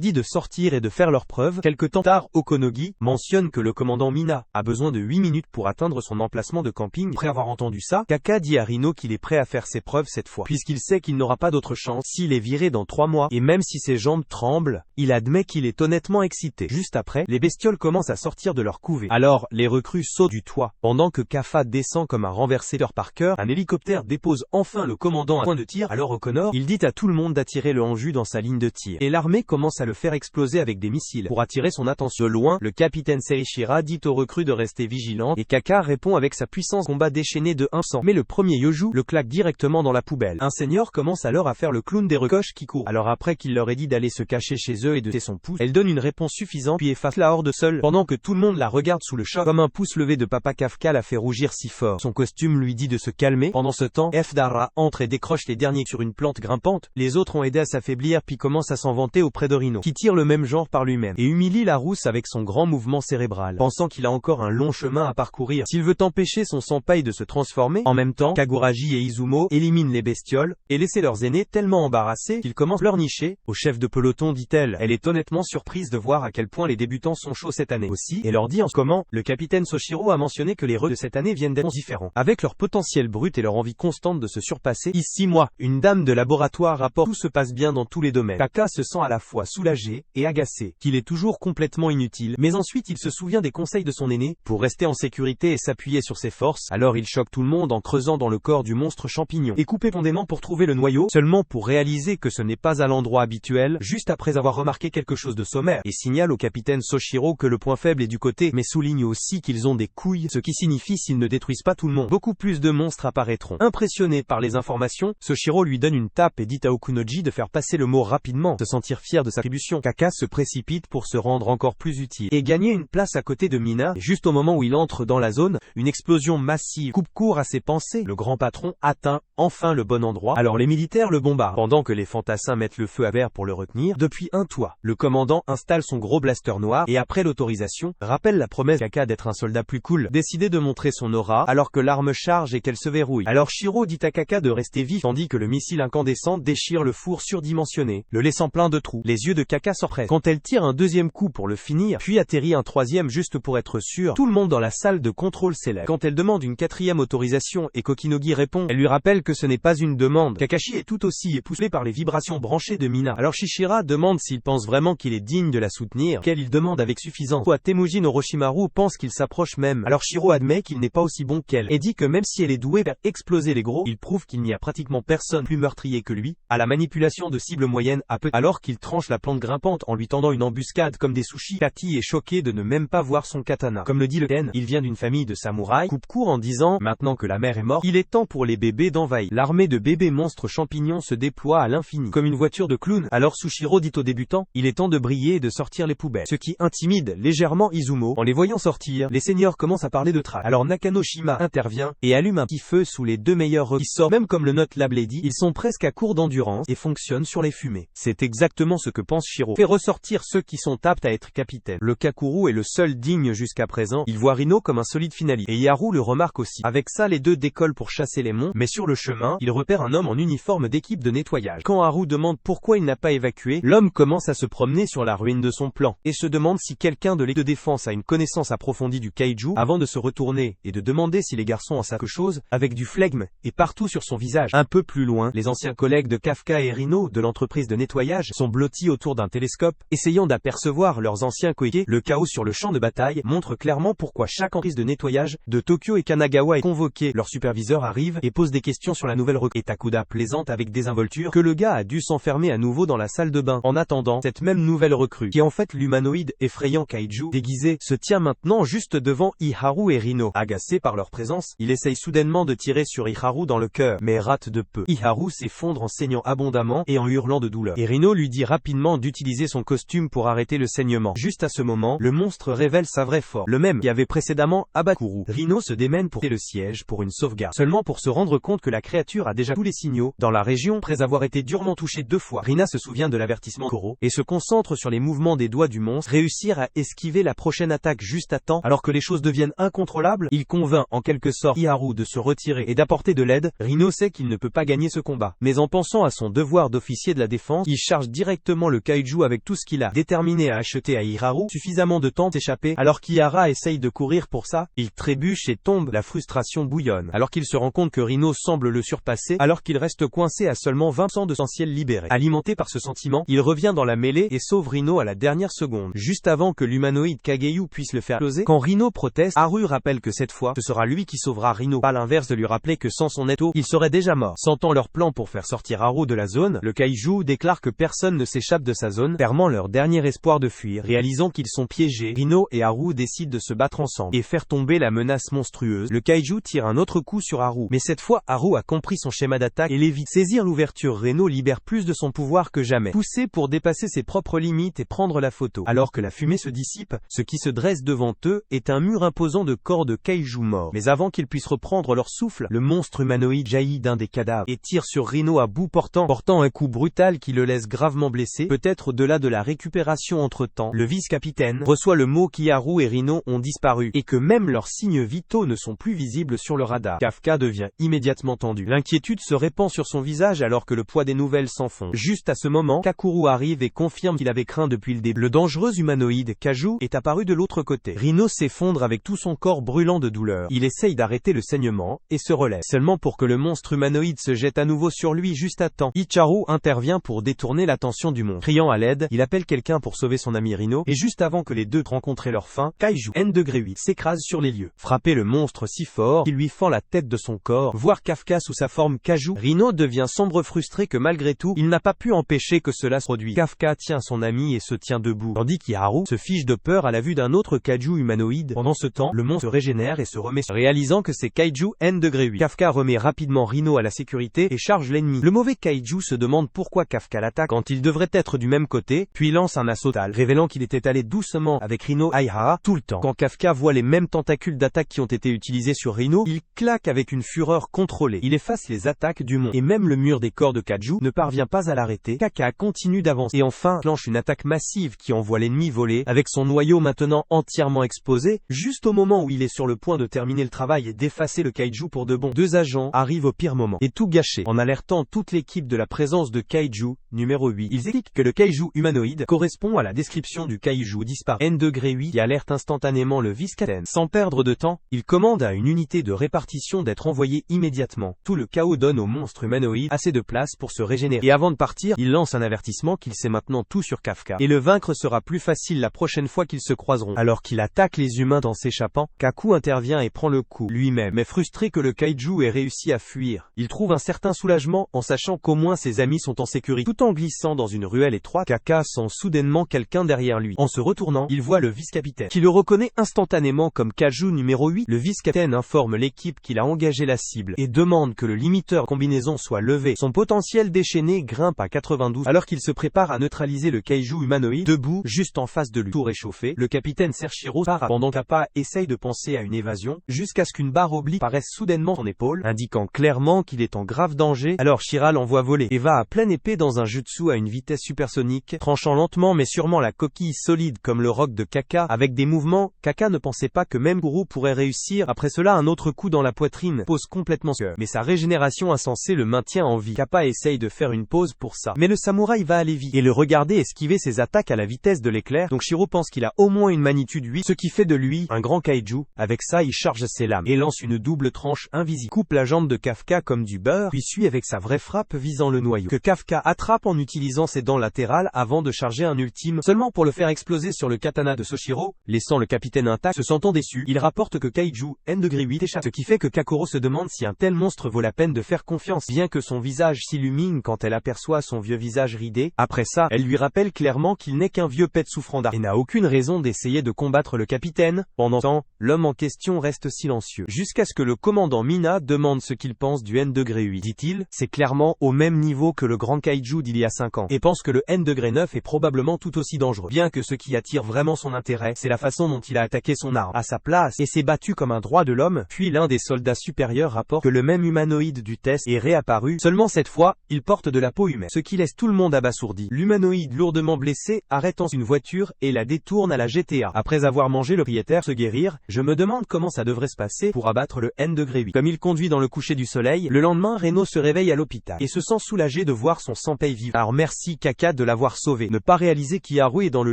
dit de sortir et de faire leurs preuves. Quelque temps tard, Okonogi mentionne que le commandant Mina a besoin de 8 minutes pour atteindre son emplacement de camping. Après avoir entendu ça, Kaka dit à Rino qu'il est prêt à faire ses preuves cette fois, puisqu'il sait qu'il n'aura pas d'autre chance s'il est viré dans 3 mois, et même si ses jambes tremblent, il admet qu'il est honnêtement excité. Juste après, les bestioles commencent à sortir de leur couvée. Alors, les recrues sautent du toit. Pendant que Kaffa descend comme un renversé par cœur, un hélicoptère dépose enfin le commandant à point de tir. Alors O'Connor, il dit à tout le monde d'attirer le Hanju dans sa ligne de tir. Et l'armée commence à le faire exploser avec des missiles. Pour attirer son attention de loin, le capitaine Seishira dit aux recrues de rester vigilantes, et Kaka répond avec sa puissance combat déchaîné de 100. Mais le premier Yoju le claque directement dans la poubelle. Un seigneur commence alors à faire le clown des recoches qui courent. Alors après qu'il leur ait dit d'aller se cacher chez eux et de son pouce, elle donne une réponse suffisante puis efface la horde seule, pendant que tout le monde la regarde sous le choc. Comme un pouce levé de Papa Kafka la fait rougir si fort. Son costume lui dit de se calmer. Pendant ce temps, F-Dara entre et décroche les derniers sur une plante grimpante. Les autres ont aidé à s'affaiblir puis commencent à s'en vanter auprès de Rino, qui tire le même genre par lui-même, et humilie la rousse avec son grand mouvement cérébral, pensant qu'il a encore un long chemin à parcourir s'il veut empêcher son senpai de se transformer. En même temps, Kaguraji et Izumo éliminent les bestioles, et laissent leurs aînés tellement embarrassés qu'ils commencent leur nicher. Au chef de peloton dit-elle, elle est honnêtement surprise de voir à quel point les débutants sont chauds cette année aussi, et leur dit en comment, le capitaine Soshiro a mentionné que les re de cette année viennent d'être différents. Avec leur potentiel brut et leur envie constante de se surpasser, ici moi, une dame de laboratoire rapporte tout se passe bien dans tous les domaines. Kaka se sent à la fois soulagé et agacé, qu'il est toujours complètement inutile, mais ensuite il se souvient des conseils de son aîné, pour rester en sécurité et s'appuyer sur ses forces. Alors il choque tout le monde en creusant dans le corps du monstre champignon, et coupe profondément pour trouver le noyau, seulement pour réaliser que ce n'est pas à l'endroit habituel, juste après avoir remarqué quelque chose de sommaire, et signale au capitaine Soshiro que le point faible est du côté, mais souligne aussi qu'ils ont des couilles, ce qui signifie s'ils ne détruisent pas tout le monde, beaucoup plus de monstres apparaîtront. Impressionné par les informations, Soshiro lui donne une tape et dit à Okunoji de faire passer le mot rapidement, se sentir fier de sa attribution. Kaka se précipite pour se rendre encore plus utile, et gagner une place à côté de Mina, et juste au moment où il entre dans la zone, une explosion massive coupe court à ses pensées. Le grand patron atteint enfin le bon endroit, alors les militaires le bombardent, pendant que les fantassins mettent le feu à verre pour le retenir. Depuis un toit, le commandant installe son gros blaster noir, et après l'autorisation, rappelle la promesse Kaka d'être un soldat plus cool, décidé de montrer son aura, alors que l'arme charge et qu'elle se verrouille. Alors Shiro dit à Kaka de rester vif, tandis que le missile incandescent déchire le four surdimensionné, le laissant plein de trous. Les yeux de Kaka s'empressent quand elle tire un deuxième coup pour le finir, puis atterrit un troisième juste pour être sûr. Tout le monde dans la salle de contrôle s'élève. Quand elle demande une quatrième autorisation et Kokinogi répond, elle lui rappelle que ce n'est pas une demande. Kakashi est tout aussi époustouflé par les vibrations branchées de Mina. Alors Shishira demande s'il pense vraiment qu'il est digne de la soutenir, qu'elle il demande avec suffisance. Soit Temujin Orochimaru pense qu'il s'approche même. Alors Shiro admet qu'il n'est pas aussi bon qu'elle, et dit que même si elle est douée pour exploser les gros, il prouve qu'il n'y a pratiquement personne plus meurtrier que lui, à la manipulation de cibles moyennes à peu, alors qu'il tranche la plante grimpante en lui tendant une embuscade comme des sushis. Kati est choqué de ne même pas voir son katana. Comme le dit le Ken, il vient d'une famille de samouraïs, coupe court en disant, maintenant que la mère est morte, il est temps pour les bébés d'envahir. L'armée de bébés monstres champignons se déploie à l'infini, comme une voiture de clown. Alors Sushiro dit aux débutants, il est temps de briller et de sortir les poubelles, ce qui intimide légèrement Izumo. En les voyant sortir, les seigneurs commencent à parler de trash. Alors Nakanoshima intervient, et allume un petit feu sous les deux meilleurs qui sortent, même comme le note la Lady, ils sont presque à court d'endurance, et fonctionnent sur les fumées. C'est exactement ce que pense Shiro. Fait ressortir ceux qui sont aptes à être capitaines. Le Kakuru est le seul digne jusqu'à présent, il voit Rino comme un solide finaliste, et Yaru le remarque aussi. Avec ça les deux décollent pour chasser les mons, mais sur le chemin, il repère un homme en uniforme d'équipe de nettoyage. Quand Haru demande pourquoi il n'a pas évacué, l'homme commence à se promener sur la ruine de son plan, et se demande si quelqu'un de l'équipe de défense a une connaissance approfondie du kaiju, avant de se retourner, et de demander si les garçons ont quelque chose, avec du flegme, et partout sur son visage. Un peu plus loin, les anciens collègues de Kafka et Rino, de l'entreprise de nettoyage, sont blottis autour d'un télescope, essayant d'apercevoir leurs anciens coéquipiers. Le chaos sur le champ de bataille montre clairement pourquoi chaque entreprise de nettoyage, de Tokyo et Kanagawa est convoquée. Leur superviseur arrive, et pose des questions sur la nouvelle recrue. Et Takuda plaisante avec désinvolture, que le gars a dû s'enfermer à nouveau dans la salle de bain. En attendant, cette même nouvelle recrue, qui est en fait l'humanoïde effrayant kaiju, déguisé, se tient maintenant juste devant Iharu et Rino. Agacé par leur présence, il essaye soudainement de tirer sur Iharu dans le cœur, mais rate de peu. Iharu s'effondre en saignant abondamment, et en hurlant de douleur. Et Rino lui dit rapidement d'utiliser son costume pour arrêter le saignement. Juste à ce moment, le monstre révèle sa vraie forme, le même qui avait précédemment abattu Kuru. Rino se démène pour le siège pour une sauvegarde, seulement pour se rendre compte que la créature a déjà tous les signaux dans la région après avoir été durement touchée 2 fois. Rina se souvient de l'avertissement Koro, et se concentre sur les mouvements des doigts du monstre. Réussir à esquiver la prochaine attaque juste à temps, alors que les choses deviennent incontrôlables, il convainc en quelque sorte Iharu de se retirer et apporter de l'aide, Rhino sait qu'il ne peut pas gagner ce combat. Mais en pensant à son devoir d'officier de la défense, il charge directement le kaiju avec tout ce qu'il a. Déterminé à acheter à Hiraru suffisamment de temps d'échapper, alors qu'Ihara essaye de courir pour ça, il trébuche et tombe, la frustration bouillonne. Alors qu'il se rend compte que Rhino semble le surpasser, alors qu'il reste coincé à seulement 20% de son ciel libéré. Alimenté par ce sentiment, il revient dans la mêlée et sauve Rhino à la dernière seconde. Juste avant que l'humanoïde Kageyu puisse le faire exploser, quand Rhino proteste, Haru rappelle que cette fois, ce sera lui qui sauvera Rhino. À l'inverse de lui rappeler que sans son aide, il serait déjà mort. Sentant leur plan pour faire sortir Haru de la zone, le kaiju déclare que personne ne s'échappe de sa zone, fermant leur dernier espoir de fuir. Réalisant qu'ils sont piégés, Rhino et Haru décident de se battre ensemble et faire tomber la menace monstrueuse. Le kaiju tire un autre coup sur Haru, mais cette fois Haru a compris son schéma d'attaque et l'évite. Saisir l'ouverture, Rhino libère plus de son pouvoir que jamais, poussé pour dépasser ses propres limites et prendre la photo. Alors que la fumée se dissipe, ce qui se dresse devant eux est un mur imposant de corps de kaiju morts. Mais avant qu'ils puissent reprendre leur souffle, le monstre humanoïde jaillit d'un des cadavres et tire sur Rhino à bout portant un coup brutal qui le laisse gravement blessé. Peut-être au-delà de la récupération entre-temps, le vice-capitaine reçoit le mot qu'Haru et Rhino ont disparu et que même leurs signes vitaux ne sont plus visibles sur le radar. Kafka devient immédiatement tendu. L'inquiétude se répand sur son visage alors que le poids des nouvelles s'enfonce. Juste à ce moment, Kakuru arrive et confirme qu'il avait craint depuis le début. Le dangereux humanoïde Kaju est apparu de l'autre côté. Rhino s'effondre avec tout son corps brûlant de douleur. Il essaye d'arrêter le saignement et se relève, seulement pour que le monstre humanoïde se jette à nouveau sur lui juste à temps. Ichiharu intervient pour détourner l'attention du monstre. Criant à l'aide, il appelle quelqu'un pour sauver son ami Rhino, et juste avant que les deux rencontrent leur fin, Kaiju N-8 s'écrase sur les lieux. Frapper le monstre si fort qu'il lui fend la tête de son corps, voir Kafka sous sa forme Kaju, Rhino devient sombre frustré que malgré tout, il n'a pas pu empêcher que cela se produise. Kafka tient son ami et se tient debout, tandis qu'Haru se fiche de peur à la vue d'un autre Kaiju humanoïde. Pendant ce temps, le monstre se régénère et se remet sur, réalisant que c'est Kaiju N-8. Kafka remet rapidement Rhino à la sécurité et charge l'ennemi. Le mauvais Kaiju se demande pourquoi Kafka l'attaque quand il devrait être du même côté, puis lance un assaut total, révélant qu'il était allé doucement avec Rhino Aihara tout le temps. Quand Kafka voit les mêmes tentacules d'attaque qui ont été utilisés sur Rhino, il claque avec une fureur contrôlée. Il efface les attaques du monstre, et même le mur des corps de Kaju ne parvient pas à l'arrêter. Kaka continue d'avancer, et enfin, clenche une attaque massive qui envoie l'ennemi voler, avec son noyau maintenant entièrement exposé, juste au moment où il est sur le point de terminer le travail et d'effacer le Kaiju pour de bon. Deux agents arrivent au pire moment, et tout gâché, en alertant toute l'équipe de la présence de Kaiju numéro 8. Ils expliquent que le Kaiju humanoïde correspond à la description du Kaiju disparu N-8 qui alerte instantanément le vice-capitaine. Sans perdre de temps, il commande à une unité de répartition d'être envoyée immédiatement. Tout le chaos donne au monstre humanoïde assez de place pour se régénérer. Et avant de partir, il lance un avertissement qu'il sait maintenant tout sur Kafka. Et le vaincre sera plus facile la prochaine fois qu'ils se croiseront. Alors qu'il attaque les humains en s'échappant, Kaku intervient et prend le coup lui-même. Mais frustré que le Kaiju ait réussi à fuir, il trouve un certain soulagement en sachant qu'au moins ses amis sont en sécurité. Tout en glissant dans une ruelle étroite, Kaka sent soudainement quelqu'un derrière lui. En se retournant, il voit le vice-capitaine, qui le reconnaît instantanément comme Kaiju numéro 8. Le vice-capitaine informe l'équipe qu'il a engagé la cible et demande que le limiteur combinaison soit levé. Son potentiel déchaîné grimpe à 92 alors qu'il se prépare à neutraliser le Kaiju humanoïde debout juste en face de lui. Tout réchauffé, le capitaine Sershiro part pendant qu'Appa essaye de penser à une évasion jusqu'à ce qu'une barre oblique paraisse soudainement son épaule, indiquant clairement qu'il est en grave danger. Alors Shira l'envoie voler et va à pleine épée dans un jutsu à une vitesse supersonique, tranchant lentement mais sûrement la coquille solide comme le roc de Kaka avec des mouvements. Kaka ne pensait pas que même Guru pourrait réussir. Après cela, un autre coup dans la poitrine pose complètement ce cœur, mais sa régénération insensée le maintient en vie. Kappa essaye de faire une pause pour ça, mais le samouraï va aller vite et le regarder esquiver ses attaques à la vitesse de l'éclair, donc Shiro pense qu'il a au moins une magnitude 8, ce qui fait de lui un grand kaiju. Avec ça, il charge ses lames et lance une double tranche invisible, coupe la jambe de Kafka comme du beurre, puis suit avec sa vraie frappe visant le noyau, que Kafka attrape en utilisant ses dents latérales avant de charger un ultime, seulement pour le faire exploser sur le katana de Soshiro, laissant le capitaine intact. Se sentant déçu, il rapporte que Kaiju N-8 échappe, ce qui fait que Kakuro se demande si un tel monstre vaut la peine de faire confiance, bien que son visage s'illumine quand elle aperçoit son vieux visage ridé. Après ça, elle lui rappelle clairement qu'il n'est qu'un vieux pet souffrant d'art et n'a aucune raison d'essayer de combattre le capitaine. Pendant ce temps, l'homme en question reste silencieux, jusqu'à ce que le commandant Mina demande ce qu'il pense du N-8. Dit-il, c'est clairement au même niveau que le grand Kaiju d'il y a 5 ans, et pense que le N-9 est probablement tout aussi dangereux, bien que ce qui attire vraiment son intérêt, c'est la façon dont il a attaqué son arme à sa place et s'est battu comme un droit de l'homme. Puis l'un des soldats supérieurs rapporte que le même humanoïde du test est réapparu, seulement cette fois, il porte de la peau humaine, ce qui laisse tout le monde abasourdi. L'humanoïde lourdement blessé arrête une voiture et la détourne à la GTA. Après avoir mangé le propriétaire se guérir, je me demande comment ça devrait se passer pour abattre le N-8. Comme il conduit dans le coucher du soleil. Le lendemain, Reno se réveille à l'hôpital et se sent soulagé de voir son Senpai vivant. Alors merci Kaka de l'avoir sauvé. Ne pas réaliser qu'Haru est dans le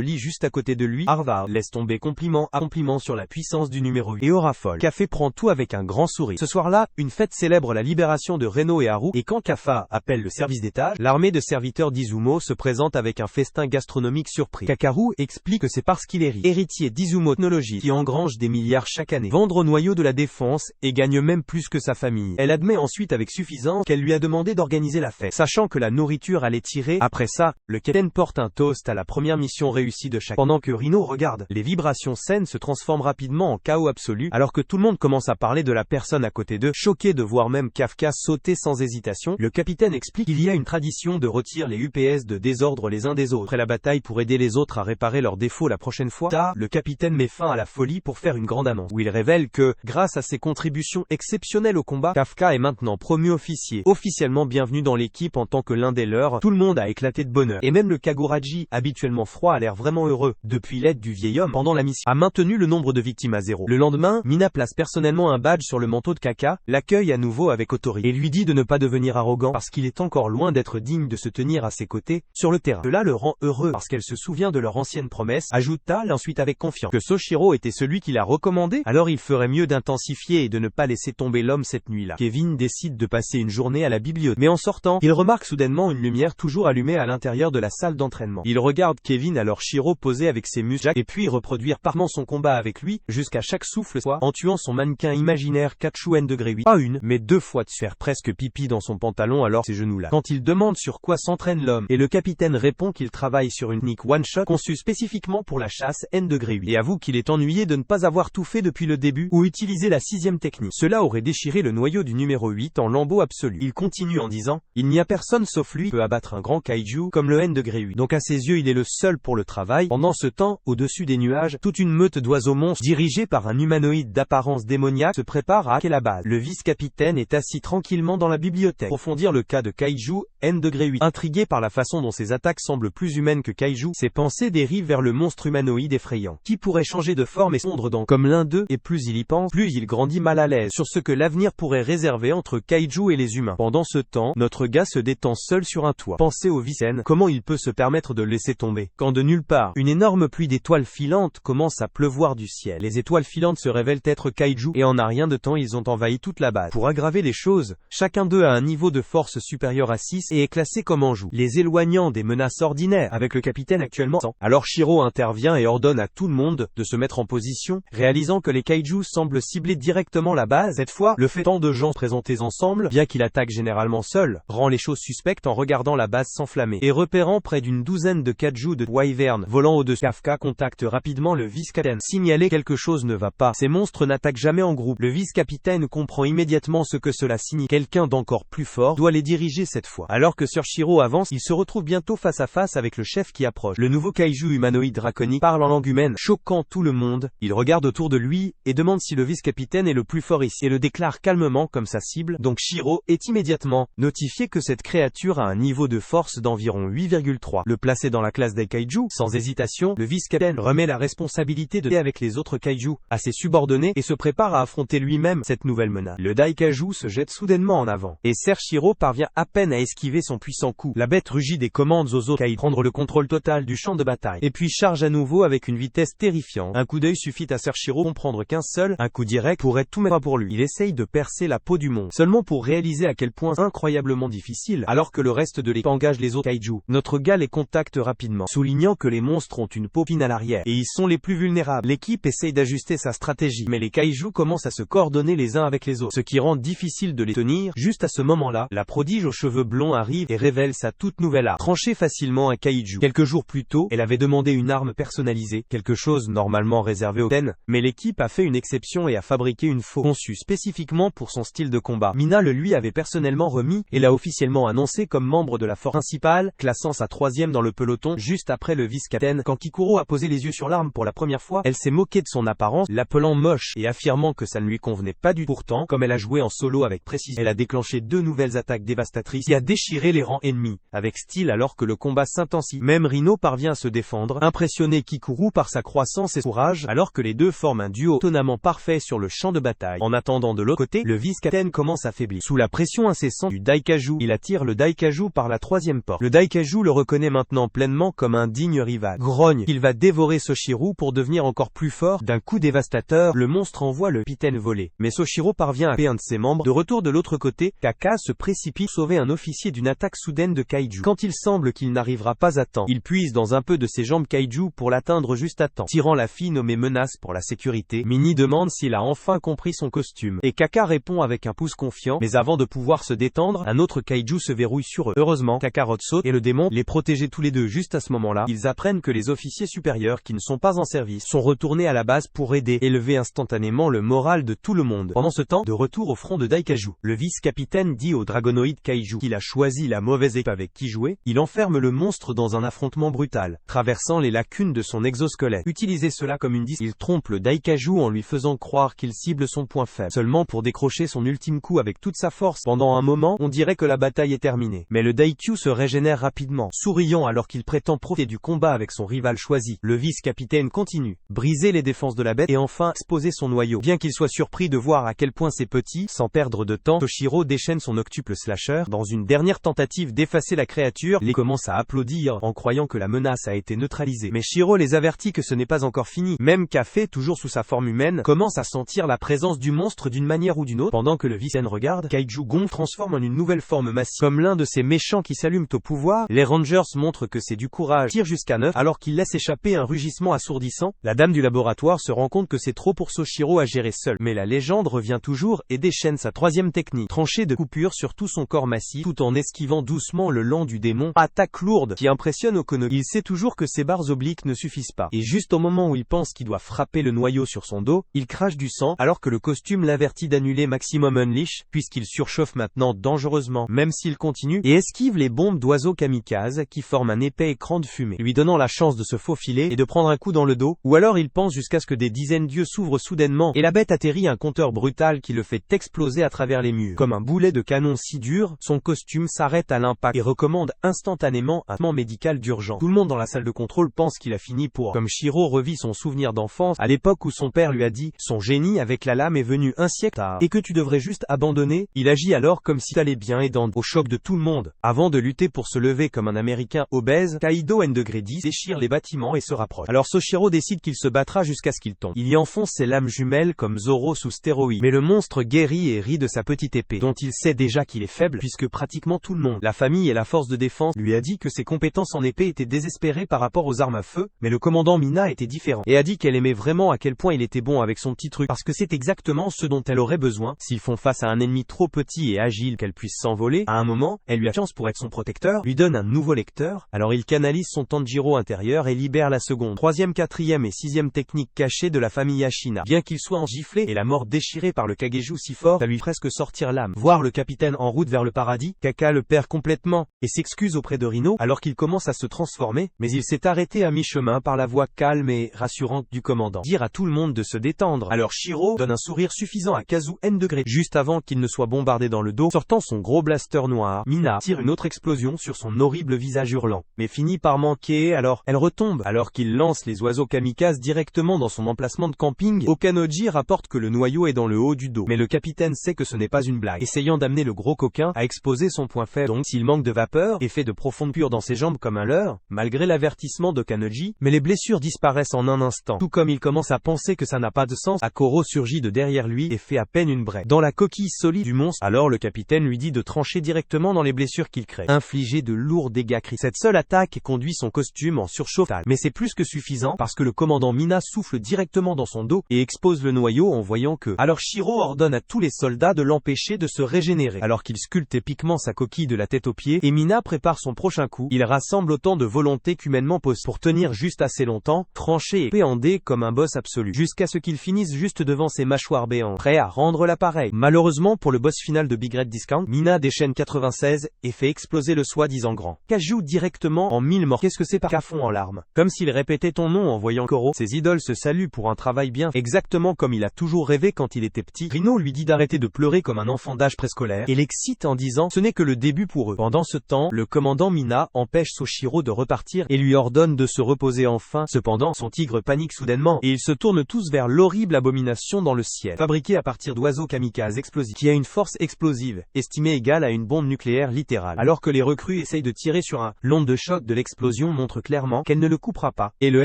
lit juste à côté de lui. Harvard laisse tomber compliment à compliment sur la puissance du numéro 8. Et aura folle. Café prend tout avec un grand sourire. Ce soir-là, une fête célèbre la libération de Reno et Haru, et quand Kaffa appelle le service d'étage, l'armée de serviteurs d'Izumo se présente avec un festin gastronomique surpris. Kakaru explique que c'est parce qu'il est héritier d'Izumo Technologies qui engrange des milliards chaque année, vendre au noyau de la défense, et gagne même plus que sa famille. Elle admet ensuite avec suffisance qu'elle lui a demandé d'organiser la fête, sachant que la nourriture allait tirer. Après ça, le capitaine porte un toast à la première mission réussie de chaque. Pendant que Reno regarde, les vibrations saines se transforment rapidement en chaos absolu, alors que tout le monde commence à parler de la personne à côté d'eux, choqué de voir même Kafka sauter sans hésitation. Le capitaine explique qu'il y a une tradition de retirer les UPS de désordre les uns des autres après la bataille pour aider les autres à réparer leurs défauts la prochaine fois. Le capitaine met fin à la folie pour faire une grande annonce, où il révèle que, grâce à ses contributions exceptionnelles au combat, Kafka est maintenant promu officier, officiellement bienvenu dans l'équipe en tant que l'un des leurs. Tout le monde a éclaté de bonheur, et même le Kaguraji, habituellement froid, a l'air vraiment heureux. Depuis l'aide du vieil homme pendant la mission, a maintenu le nombre de victimes à 0. Le lendemain, Mina place personnellement un badge sur le manteau de Kaka, l'accueille à nouveau avec autorité, et lui dit de ne pas devenir arrogant parce qu'il est encore loin d'être digne de se tenir à ses côtés sur le terrain. Cela le rend heureux parce qu'elle se souvient de leur ancienne promesse, ajoute-t-elle ensuite avec confiance que Soshiro était celui qui l'a recommandé, alors il ferait mieux d'intensifier et de ne pas laisser tomber l'homme cette nuit-là. Kevin décide de passer une journée à la bibliothèque, mais en sortant, il remarque soudainement une lumière toujours allumée à l'intérieur de la salle d'entraînement. Il regarde Kevin alors Shiro poser avec ses muscles et puis reproduire parfaitement son combat avec lui, jusqu'à chaque souffle soit, en tuant son mannequin imaginaire Kachu degré 8. Pas une, mais deux fois de se faire presque pipi dans son pantalon alors ses genoux là. Quand il demande sur quoi s'entraîne l'homme, et le capitaine répond qu'il travaille sur une technique one-shot conçue spécifiquement pour la chasse degré 8. Et avoue qu'il est ennuyé de ne pas avoir tout fait depuis le début, ou utilisé la 6ème technique. Cela aurait déchiré le noyau du numéro 8 en lambeaux absolus. Il continue en disant, il n'y a personne sauf lui qui peut abattre un grand kaiju comme le degré 8. Donc à ses yeux il est le seul pour le travail. Pendant ce temps, au-dessus des nuages, toute une meute d'oiseaux monstres, dirigée par un humanoïde d'apparence démoniaque, se prépare à hacker la base. Le vice-capitaine est assis tranquillement dans la bibliothèque. Approfondir le cas de kaiju degré 8. Intrigué par la façon dont ses attaques semblent plus humaines que kaiju, ses pensées dérivent vers le monstre humanoïde effrayant, qui pourrait changer de forme et fondre dans comme l'un d'eux, et plus il y pense, plus il grandit mal à l'aise sur ce que l'avenir pourrait réserver entre kaiju et les humains. Pendant ce temps, notre gars se détend seul sur un toit. Pensez au Vicen, comment il peut se permettre de le laisser tomber, quand de nulle part, une énorme pluie d'étoiles filantes commence à pleuvoir du ciel. Les étoiles filantes se révèlent être kaiju, et en un rien de temps ils ont envahi toute la base. Pour aggraver les choses, chacun d'eux a un niveau de force supérieur à 6 et est classé comme en joue, les éloignant des menaces ordinaires, avec le capitaine actuellement sans. Alors Shiro intervient et ordonne à tout le monde de se mettre en position, réalisant que les kaiju semblent cibler directement la base. Cette fois, le fait tant de gens présentés ensemble, bien qu'il attaque généralement seul, rend les choses suspectes en regardant la base s'enflammer, et repérant près d'une douzaine de kaiju de wyvern volant au-dessus. Kafka contacte rapidement le vice-capitaine, signaler quelque chose ne va pas. Ces monstres n'attaquent jamais en groupe. Le vice-capitaine comprend immédiatement ce que cela signifie. Quelqu'un d'encore plus fort doit les diriger cette fois. Alors que Sir Shiro avance, il se retrouve bientôt face à face avec le chef qui approche. Le nouveau kaiju humanoïde draconique parle en langue humaine, choquant tout le monde. Il regarde autour de lui, et demande si le vice-capitaine est le plus fort ici, et le déclare calmement comme sa cible. Donc Shiro est immédiatement notifié que cette créature a un niveau de force d'environ 8,3. Le placer dans la classe des kaiju, sans hésitation, le vice-capitaine remet la responsabilité de avec les autres kaiju à ses subordonnés, et se prépare à affronter lui-même cette nouvelle menace. Le Daikaiju se jette soudainement en avant, et Ser Shiro parvient à peine à esquiver son puissant coup. La bête rugit des commandes aux autres kaiju, prendre le contrôle total du champ de bataille, et puis charge à nouveau avec une vitesse terrifiante. Un coup d'œil suffit à Ser Shiro comprendre qu'un seul, un coup direct pourrait tout mettre pour lui. Il essaye de percer la peau du monstre, seulement pour réaliser à quel point incroyablement difficile, alors que le reste de l'équipe engage les autres kaiju. Notre gars les contacte rapidement, soulignant que les monstres ont une peau fine à l'arrière, et ils sont les plus vulnérables. L'équipe essaye d'ajuster sa stratégie, mais les kaiju commencent à se coordonner les uns avec les autres, ce qui rend difficile de les tenir. Juste à ce moment-là, la prodige aux cheveux blonds arrive et révèle sa toute nouvelle arme, trancher facilement un kaiju. Quelques jours plus tôt, elle avait demandé une arme personnalisée, quelque chose normalement réservé aux ten, mais l'équipe a fait une exception et a fabriqué une faux, conçue spécifiquement pour son style de combat. Mina le lui avait personnellement remis, et l'a officiellement annoncé comme membre de la force principale, classant sa 3e dans le peloton, juste après le vice-capitaine. Quand Kikuro a posé les yeux sur l'arme pour la première fois, elle s'est moquée de son apparence, l'appelant moche, et affirmant que ça ne lui convenait pas du tout. Pourtant, comme elle a joué en solo avec précision, elle a déclenché 2 nouvelles attaques dévastatrices, qui a déchiré déchirer les rangs ennemis, avec style alors que le combat s'intensifie. Même Rhino parvient à se défendre, impressionner Kikuru par sa croissance et courage, alors que les deux forment un duo étonnamment parfait sur le champ de bataille. En attendant de l'autre côté, le vice-capitaine commence à faiblir. Sous la pression incessante du Daikaiju, il attire le Daikaiju par la troisième porte. Le Daikaiju le reconnaît maintenant pleinement comme un digne rival. Grogne, il va dévorer Soshiro pour devenir encore plus fort. D'un coup dévastateur, le monstre envoie le capitaine voler. Mais Soshiro parvient à tuer un de ses membres. De retour de l'autre côté, Kaka se précipite pour sauver un officier d'une attaque soudaine de Kaiju. Quand il semble qu'il n'arrivera pas à temps, il puise dans un peu de ses jambes Kaiju pour l'atteindre juste à temps. Tirant la fille nommée Menace pour la sécurité, Mini demande s'il a enfin compris son costume. Et Kaka répond avec un pouce confiant, mais avant de pouvoir se détendre, un autre Kaiju se verrouille sur eux. Heureusement, Kakarot saute et le démon les protégeait tous les deux. Juste à ce moment-là, ils apprennent que les officiers supérieurs qui ne sont pas en service sont retournés à la base pour aider, élever instantanément le moral de tout le monde. Pendant ce temps, de retour au front de Daikaiju, le vice-capitaine dit au dragonoïde Kaiju qu'il a choisi la mauvaise équipe avec qui jouer. Il enferme le monstre dans un affrontement brutal, traversant les lacunes de son exosquelette. Utiliser cela comme une disque, il trompe le Daikaiju en lui faisant croire qu'il cible son point faible, seulement pour décrocher son ultime coup avec toute sa force. Pendant un moment, on dirait que la bataille est terminée. Mais le Daikyu se régénère rapidement, souriant alors qu'il prétend profiter du combat avec son rival choisi. Le vice-capitaine continue, briser les défenses de la bête et enfin exposer son noyau. Bien qu'il soit surpris de voir à quel point c'est petit, sans perdre de temps, Toshiro déchaîne son octuple slasher. Dans une dernière tentative d'effacer la créature, les commence à applaudir en croyant que la menace a été neutralisée. Mais Shiro les avertit que ce n'est pas encore fini. Même Café, toujours sous sa forme humaine, commence à sentir la présence du monstre d'une manière ou d'une autre. Pendant que le vice-capitaine regarde, Kaiju Gon transforme en une nouvelle forme massive. Comme l'un de ces méchants qui s'allument au pouvoir, les Rangers montrent que c'est du courage. Tire jusqu'à 9 alors qu'il laisse échapper un rugissement assourdissant. La dame du laboratoire se rend compte que c'est trop pour Soshiro à gérer seul. Mais la légende revient toujours et déchaîne sa troisième technique. Tranchée de coupures sur tout son corps massif, tout en esquivant doucement le long du démon. Attaque lourde qui impressionne Okonomi. Il sait toujours que ses barres obliques ne suffisent pas. Et juste au moment où il pense qu'il doit frapper le noyau sur son dos, il crache du sang alors que le costume l'avertit d'annuler Maximum Unleash, puisqu'il surchauffe maintenant dangereusement, même s'il continue, et esquive les bombes d'oiseaux kamikazes qui forment un épais écran de fumée, lui donnant la chance de se faufiler et de prendre un coup dans le dos, ou alors il pense jusqu'à ce que des dizaines d'yeux s'ouvrent soudainement, et la bête atterrit un compteur brutal qui le fait exploser à travers les murs. Comme un boulet de canon si dur, son costume s'arrête à l'impact et recommande instantanément un traitement médical d'urgence. Tout le monde dans la salle de contrôle pense qu'il a fini pour. Comme Shiro revit son souvenir d'enfance, à l'époque où son père lui a dit « Son génie avec la lame est venu un siècle tard, et que tu devrais juste abandonner », il agit alors comme si allait bien aidant, au choc de tout le monde. Avant de lutter pour se lever comme un américain obèse, Kaido N°10 déchire les bâtiments et se rapproche. Alors Soshiro décide qu'il se battra jusqu'à ce qu'il tombe. Il y enfonce ses lames jumelles comme Zoro sous stéroïdes. Mais le monstre guérit et rit de sa petite épée, dont il sait déjà qu'il est faible, puisque pratiquement tout le monde, la famille et la force de défense, lui a dit que ses compétences en épée étaient désespérées par rapport aux armes à feu, mais le commandant Mina était différent, et a dit qu'elle aimait vraiment à quel point il était bon avec son petit truc, parce que c'est exactement ce dont elle aurait besoin, s'ils font face à un ennemi trop petit et agile qu'elle puisse s'envoler. À un moment, elle lui a chance pour être son protecteur, lui donne un nouveau lecteur, alors il canalise son Tanjiro intérieur et libère la seconde, troisième, quatrième et sixième technique cachée de la famille Ashina. Bien qu'il soit engiflé et la mort déchirée par le Kageju si fort, ça lui presque sortir l'âme. Voir le capitaine en route vers le paradis, Kaka le perd complètement, et s'excuse auprès de Rhino, alors qu'il commence à se transformer, mais il s'est arrêté à mi-chemin par la voix calme et rassurante du commandant. Dire à tout le monde de se détendre. Alors Shiro donne un sourire suffisant à Kazu N°. Juste avant qu'il ne soit bombardé dans le dos, sortant son gros blaster noir, Mina tire une autre explosion sur son horrible visage hurlant, mais finit par manquer, alors elle retombe. Alors qu'il lance les oiseaux kamikazes directement dans son emplacement de camping, Okanoji rapporte que le noyau est dans le haut du dos. Mais le capitaine sait que ce n'est pas une blague, essayant d'amener le gros coquin à exposer son point faible. Donc s'il manque de vapeur, et fait de profondes pures dans ses jambes comme un leurre, malgré l'avertissement d'Okanoji, mais les blessures disparaissent en un instant. Tout comme il commence à penser que ça n'a pas de sens, Akoro surgit de derrière lui et fait à peine une brèche dans la coquille solide du monstre. Alors le capitaine lui dit de trancher directement dans les blessures qu'il crée. Infliger de lourds dégâts critiques. Cette seule attaque conduit son costume en surchauffe, mais c'est plus que suffisant parce que le commandant Mina souffle directement dans son dos et expose le noyau en voyant que. Alors Shiro ordonne à tous les soldats de l'empêcher de se régénérer, alors qu'il sculpte épiquement sa coquille de la tête aux pieds, et Mina prépare son prochain coup. Il rassemble autant de volonté qu'humainement possible pour tenir juste assez longtemps, trancher et péander comme un boss absolu, jusqu'à ce qu'il finisse juste devant ses mâchoires béantes, prêt à rendre l'appareil. Malheureusement pour le boss final de Big Red Discount, Mina déchaîne 96 et fait exploser le soi-disant grand Kaiju directement en 1000 morts. Qu'est-ce que c'est? Par fond en larmes, comme s'il répétait ton nom en voyant Koro. Ses idoles se saluent pour un travail bien fait, exactement comme il a toujours rêvé quand il était petit. Rhino lui dit d'arrêter de pleurer comme un enfant d'âge préscolaire et l'excite en disant ce n'est que le début pour eux. Pendant ce temps, le commandant Mina empêche Soshiro de repartir et lui ordonne de se reposer enfin. Cependant, son tigre panique soudainement et ils se tournent tous vers l'horrible abomination dans le ciel, fabriquée à partir d'oiseaux kamikazes explosifs, qui a une force explosive, estimée égale à une bombe nucléaire littérale. Alors que les recrues essayent de tirer sur un, l'onde de choc de l'explosion montre clairement qu'elle ne le coupera pas, et le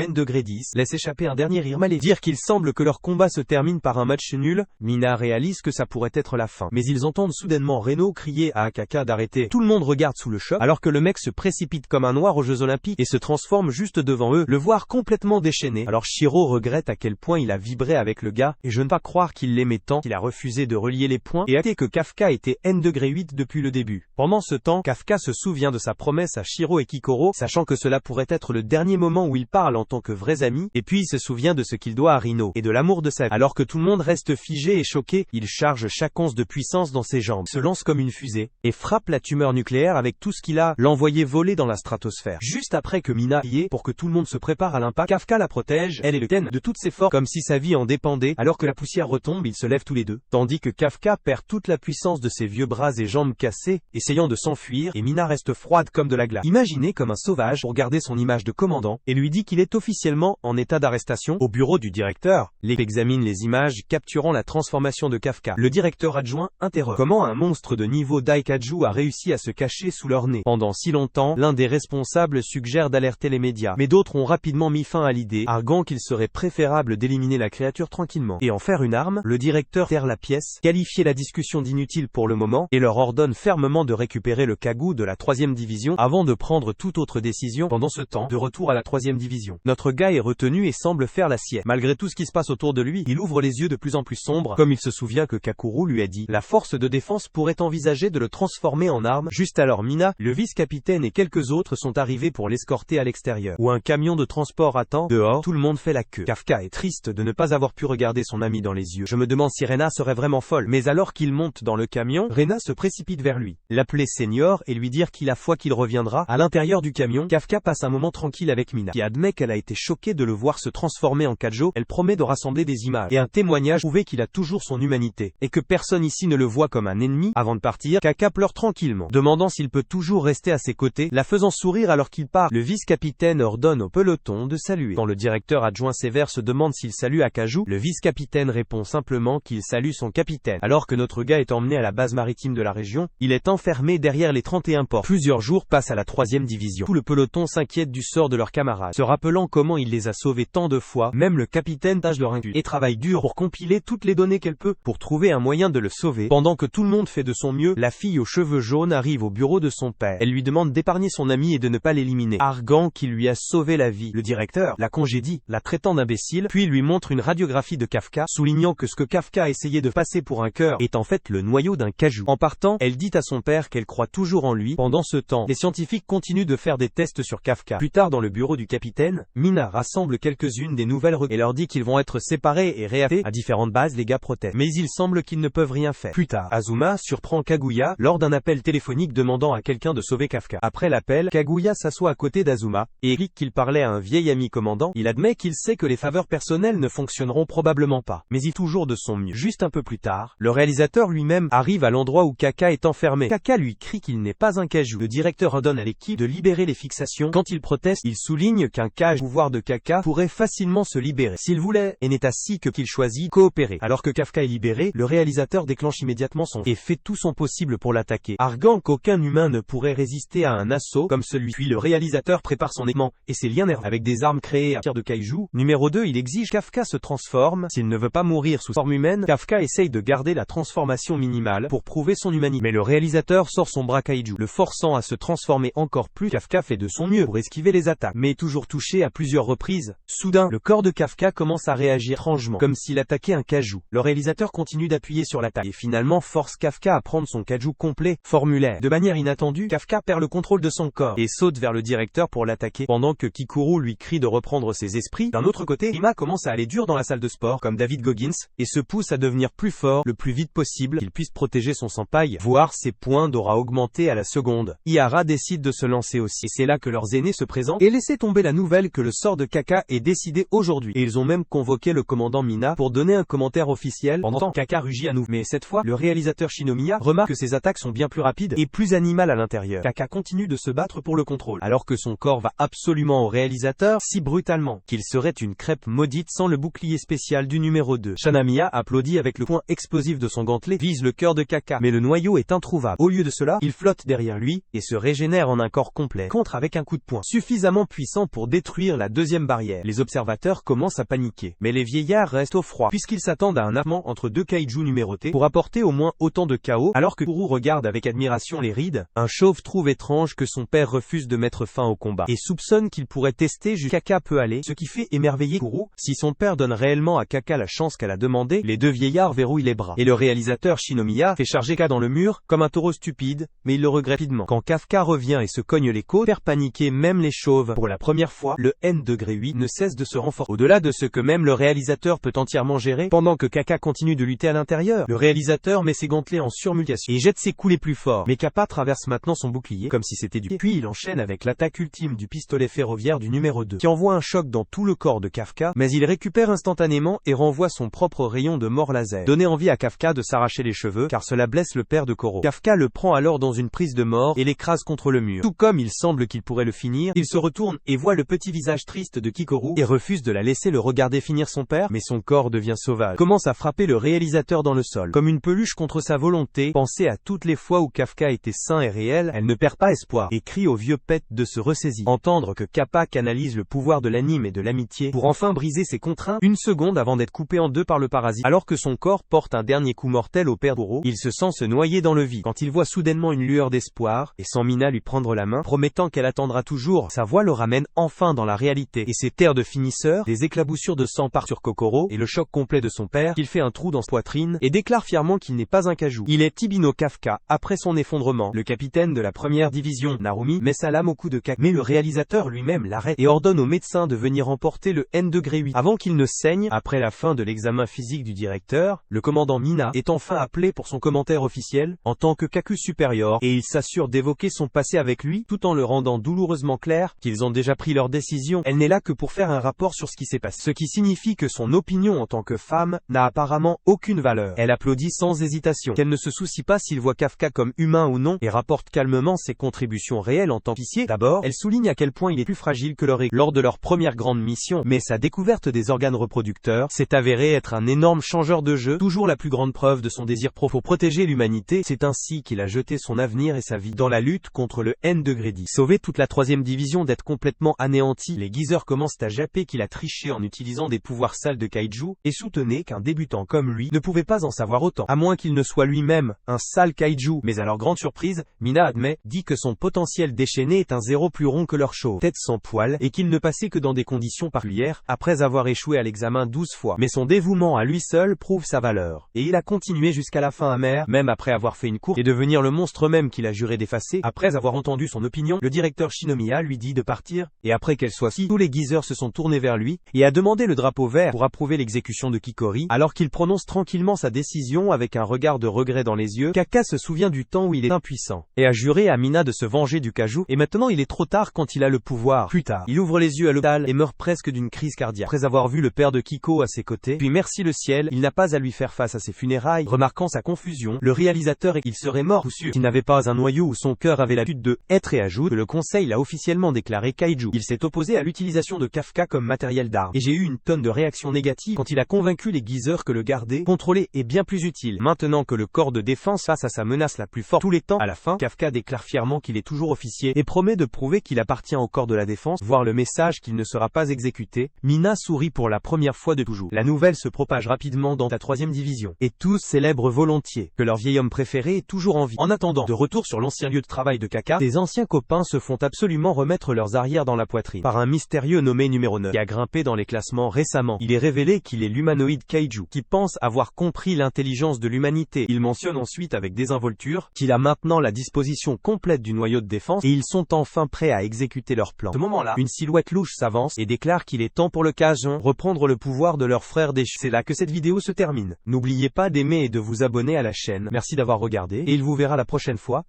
N-10 laisse échapper un dernier rire malais. Dire qu'il semble que leur combat se termine par un match nul, Mina réalise que ça pourrait être la fin. Mais ils entendent soudainement Reno crier à Akaka d'arrêter. Tout le monde regarde sous le choc, alors que le mec se précipite comme un noir aux Jeux Olympiques et se transforme juste devant eux, le voir complètement déchaîné. Alors Shiro regrette à quel point il a vibré avec le gars, et je ne pas croire qu'il l'aimait tant qu'il a refusé de relier les points et acté que Kafka était N-8 depuis le début. Pendant ce temps, Kafka se souvient de sa promesse à Shiro et Kikoro, sachant que cela pourrait être le dernier moment où ils parlent en tant que vrais amis, et puis il se souvient de ce qu'il doit à Rino, et de l'amour de sa vie. Alors que tout le monde reste figé et choqué, il charge chaque once de puissance dans ses jambes, se lance comme une fusée, et frappe la tumeur nucléaire avec tout ce qu'il a, l'envoyer voler dans la stratosphère. Juste après que Mina y est, pour que tout le monde se prépare à l'impact, Kafka la protège, elle et le tienne, de toutes ses forces, comme si sa vie en dépendait. Alors que la poussière retombe, ils se lèvent tous les deux, tandis que Kafka perd toute la puissance de ses vieux bras et jambes cassés, essayant de s'enfuir, et Mina reste froide comme de la glace. Imaginez comme un sauvage pour garder son image de commandant, et lui dit qu'il est officiellement en état d'arrestation. Au bureau du directeur, l'équipe examine les images capturant la transformation de Kafka. Le directeur adjoint interroge comment un monstre de niveau Daikaju a réussi à se cacher sous leur nez. Pendant si longtemps, l'un des responsables suggère d'alerter les médias, mais d'autres ont rapidement mis fin à l'idée, arguant qu'il serait préférable d'éliminer la créature tranquillement et en faire une arme. Le directeur terre la pièce, qualifie la discussion d'inutile pour le moment, et leur ordonne fermement de récupérer le Kagu de la 3e division avant de prendre toute autre décision. Pendant ce temps, de retour à la 3e division, notre gars est retenu et semble faire la sieste. Malgré tout ce qui se passe autour de lui, il ouvre les yeux de plus en plus sombres, comme il se souvient que Kakuru lui a dit, la force de défense pourrait envisager de le transformer en arme. Juste alors Mina, le vice-capitaine et quelques autres sont arrivés pour l'escorter à l'extérieur, où un camion de transport attend. Dehors, tout le monde fait la queue. Kafka est triste de ne pas avoir pu regarder son ami dans les yeux. Je me demande si Rena serait vraiment folle. Mais alors qu'il monte dans le camion, Rena se précipite vers lui, l'appeler Senior et lui dire qu'il a foi qu'il reviendra. À l'intérieur du camion, Kafka passe un moment tranquille avec Mina, qui admet qu'elle a été choquée de le voir se transformer en Kajo. Elle promet de rassembler des images et un témoignage prouvé qu'il a toujours son humanité, et que personne ici ne le voit comme un ennemi. Avant de partir, Kaka pleure tranquillement, demandant s'il peut toujours rester à ses côtés, la faisant sourire alors qu'il part. Le vice-capitaine ordonne au peloton de saluer. Quand le directeur adjoint sévère se demande s'il salue Akaju, le vice-capitaine répond simplement qu'il salue son capitaine. Alors que notre gars est emmené à la base maritime de la région, il est enfermé derrière les 31 portes. Plusieurs jours passent à la 3e division. Tout le peloton s'inquiète du sort de leurs camarades, se rappelant comment il les a sauvés tant de fois. Même le capitaine tâche de leur inculter et travaille dur pour compiler toutes les données qu'elle peut, pour trouver un moyen de le sauver. Pendant que tout le monde fait de son mieux, la fille aux cheveux jaunes arrive au bureau de son père. Elle lui demande d'épargner son ami et de ne pas l'éliminer, arguant qu'il lui a sauvé la vie. Le directeur la congédie, la traitant d'imbécile, puis lui montre une radiographie de Kafka, soulignant que ce que Kafka a essayé de passer pour un cœur est en fait le noyau d'un Kaiju. En partant, elle dit à son père qu'elle croit toujours en lui. Pendant ce temps, les scientifiques continuent de faire des tests sur Kafka. Plus tard dans le bureau du capitaine, Mina rassemble quelques-unes des nouvelles recrues et leur dit qu'ils vont être séparés et réaffectés à différentes bases. Les gars protestent, mais il semble qu'ils ne peuvent rien faire. Plus tard, Azuma surprend Kaguya lors d'un appel téléphonique demandant à quelqu'un de sauver Kafka. Après l'appel, Kaguya s'assoit à côté d'Azuma et explique qu'il parlait à un vieil ami commandant. Il admet qu'il sait que les faveurs personnelles ne fonctionneront probablement pas, mais il toujours de son mieux. Juste un peu plus tard, le réalisateur lui-même arrive à l'endroit où Kaka est enfermé. Kaka lui crie qu'il n'est pas un Kaiju. Le directeur ordonne à l'équipe de libérer les fixations. Quand il proteste, il souligne qu'un Kaiju pouvoir de Kaka pourrait facilement se libérer s'il voulait, et n'est ainsi que qu'il choisit coopérer. Alors que Kafka est libéré, le réalisateur déclenche immédiatement son et fait tout son possible pour l'attaquer, arguant qu'aucun humain ne pourrait résister à un assaut comme celui. Puis le réalisateur prépare son équipement et ses liens nerveux avec des armes créées à partir de Kaiju. Numéro 2, il exige Kafka se transforme. S'il ne veut pas mourir sous forme humaine, Kafka essaye de garder la transformation minimale pour prouver son humanité. Mais le réalisateur sort son bras Kaiju, le forçant à se transformer encore plus. Kafka fait de son mieux pour esquiver les attaques, mais toujours touché à plusieurs reprises. Soudain, le corps de Kafka commence à réagir étrangement, comme s'il attaquait un Kaiju. Le réalisateur continue d'appuyer sur l'attaque et finalement force Kafka à prendre son Kaiju complet, formulaire. De manière inattendue, Kafka perd le contrôle de son corps et saute vers le directeur pour l'attaquer, pendant que Kikuru lui crie de reprendre ses esprits. D'un autre côté, Rima commence à aller dur dans la salle de sport, comme David Goggins, et se pousse à devenir plus fort, le plus vite possible, qu'il puisse protéger son senpai, voir ses points d'aura augmenter à la seconde. Ihara décide de se lancer aussi, et c'est là que leurs aînés se présentent et laisser tomber la nouvelle que le sort de Kaka est décidé aujourd'hui. Et ils ont même convoqué le commandant Mina pour donner un commentaire officiel. Pendant ce temps, Kaka rugit à nouveau, mais cette fois, le réalisateur Shinomiya remarque que ses attaques sont bien plus plus rapide et plus animal à l'intérieur. Kaka continue de se battre pour le contrôle, alors que son corps va absolument au réalisateur, si brutalement qu'il serait une crêpe maudite sans le bouclier spécial du numéro 2. Shanamiya applaudit avec le point explosif de son gantelet, vise le cœur de Kaka, mais le noyau est introuvable. Au lieu de cela, il flotte derrière lui, et se régénère en un corps complet. Contre avec un coup de poing, suffisamment puissant pour détruire la deuxième barrière. Les observateurs commencent à paniquer, mais les vieillards restent au froid, puisqu'ils s'attendent à un affrontement entre deux kaiju numérotés pour apporter au moins autant de chaos, alors que Kuru regarde avec admiration les rides. Un chauve trouve étrange que son père refuse de mettre fin au combat, et soupçonne qu'il pourrait tester jusqu'à Kaka peut aller, ce qui fait émerveiller Kuru. Si son père donne réellement à Kaka la chance qu'elle a demandé, les deux vieillards verrouillent les bras, et le réalisateur Shinomiya fait charger Kaka dans le mur, comme un taureau stupide, mais il le regrette rapidement. Quand Kafka revient et se cogne les côtes, faire paniquer même les chauves. Pour la première fois, le N-8 ne cesse de se renforcer. Au-delà de ce que même le réalisateur peut entièrement gérer, pendant que Kaka continue de lutter à l'intérieur, le réalisateur met ses gantelets en surmutation et jette ses coups les plus forts. Mais Kappa traverse maintenant son bouclier, comme si c'était du pied. Puis il enchaîne avec l'attaque ultime du pistolet ferroviaire du numéro 2, qui envoie un choc dans tout le corps de Kafka, mais il récupère instantanément et renvoie son propre rayon de mort laser. Donner envie à Kafka de s'arracher les cheveux, car cela blesse le père de Koro. Kafka le prend alors dans une prise de mort et l'écrase contre le mur. Tout comme il semble qu'il pourrait le finir, il se retourne et voit le petit visage triste de Kikoru et refuse de la laisser le regarder finir son père, mais son corps devient sauvage. Commence à frapper le réalisateur dans le sol, comme une peluche contre sa volonté. Pensez à toutes les fois où Kafka était sain et réel, elle ne perd pas espoir, et crie au vieux pet de se ressaisir. Entendre que Kappa canalise le pouvoir de l'anime et de l'amitié pour enfin briser ses contraintes, une seconde avant d'être coupé en deux par le parasite, alors que son corps porte un dernier coup mortel au père Koro, il se sent se noyer dans le vide, quand il voit soudainement une lueur d'espoir, et sans Mina lui prendre la main, promettant qu'elle attendra toujours, sa voix le ramène enfin dans la réalité, et ses terres de finisseur, des éclaboussures de sang partent sur Kokoro, et le choc complet de son père, qu'il fait un trou dans sa poitrine, et déclare fièrement qu'il n'est pas un cajou. Il est Tibino Kafka. Après son effondrement, le capitaine de la première division, Narumi, met sa lame au cou de Kaka, mais le réalisateur lui-même l'arrête, et ordonne au médecin de venir emporter le N-8. Avant qu'il ne saigne, après la fin de l'examen physique du directeur, le commandant Mina est enfin appelé pour son commentaire officiel, en tant que Kaku supérieur, et il s'assure d'évoquer son passé avec lui, tout en le rendant douloureusement clair qu'ils ont déjà pris leur décision. Elle n'est là que pour faire un rapport sur ce qui s'est passé, ce qui signifie que son opinion en tant que femme n'a apparemment aucune valeur. Elle applaudit sans hésitation, qu'elle ne se soucie pas s'il voit Kafka comme humain ou non, et rapporte calmement ses contributions réelles en tant qu'officier. D'abord, elle souligne à quel point il est plus fragile que leur ego lors de leur première grande mission, mais sa découverte des organes reproducteurs s'est avérée être un énorme changeur de jeu, toujours la plus grande preuve de son désir profond pour protéger l'humanité. C'est ainsi qu'il a jeté son avenir et sa vie dans la lutte contre le N-10. Sauver toute la 3e division d'être complètement anéantie, les geezers commencent à japper qu'il a triché en utilisant des pouvoirs sales de kaiju, et soutenaient qu'un débutant comme lui ne pouvait pas en savoir autant, à moins qu'il ne soit lui-même un sale kaiju. Mais à leur grande surprise, Mina dit que son potentiel déchaîné est un zéro plus rond que leur chauve tête sans poils, et qu'il ne passait que dans des conditions particulières, après avoir échoué à l'examen 12 fois. Mais son dévouement à lui seul prouve sa valeur, et il a continué jusqu'à la fin amère, même après avoir fait une course, et devenir le monstre même qu'il a juré d'effacer. Après avoir entendu son opinion, le directeur Shinomiya lui dit de partir, et après qu'elle soit si, tous les geezers se sont tournés vers lui, et a demandé le drapeau vert pour approuver l'exécution de Kikori, alors qu'il prononce tranquillement sa décision avec un regard de regret dans les yeux. Kaka se souvient du temps où il est impuissant, et a juré à Mina de se venger du Kaju, et maintenant il est trop tard quand il a le pouvoir. Plus tard, il ouvre les yeux à l'hôpital et meurt presque d'une crise cardiaque, après avoir vu le père de Kiko à ses côtés, puis merci le ciel, il n'a pas à lui faire face à ses funérailles. Remarquant sa confusion, le réalisateur il serait mort tout sûr s'il n'avait pas un noyau où son cœur avait l'habitude de être, et ajoute que le conseil l'a officiellement déclaré kaiju. Il s'est opposé à l'utilisation de Kafka comme matériel d'arme, et j'ai eu une tonne de réactions négatives quand il a convaincu les geezers que le garder, contrôler est bien plus utile. Maintenant que le corps de défense face à sa menace la plus forte tous les temps, à la fin, Kafka déclare fièrement qu'il est toujours officier, et promet de prouver qu'il appartient au corps de la défense, voire le message qu'il ne sera pas exécuté. Mina sourit pour la première fois de toujours. La nouvelle se propage rapidement dans la 3e division, et tous célèbrent volontiers que leur vieil homme préféré est toujours en vie. En attendant, de retour sur l'ancien lieu de travail de Kaka, des anciens copains se font absolument remettre leurs arrières dans la poitrine par un mystérieux nommé numéro 9 qui a grimpé dans les classements récemment. Il est révélé qu'il est l'humanoïde kaiju qui pense avoir compris l'intelligence de l'humanité. Il mentionne ensuite avec désinvolture qu'il a maintenant la disposition complète du noyau de défense, et ils sont enfin prêts à exécuter leur plan. À ce moment-là, une silhouette louche s'avance et déclare qu'il est temps pour le Kajun reprendre le pouvoir de leur frère déchu. C'est là que cette vidéo se termine. N'oubliez pas d'aimer et de vous abonner à la chaîne. Merci d'avoir regardé, et il vous verra la prochaine fois.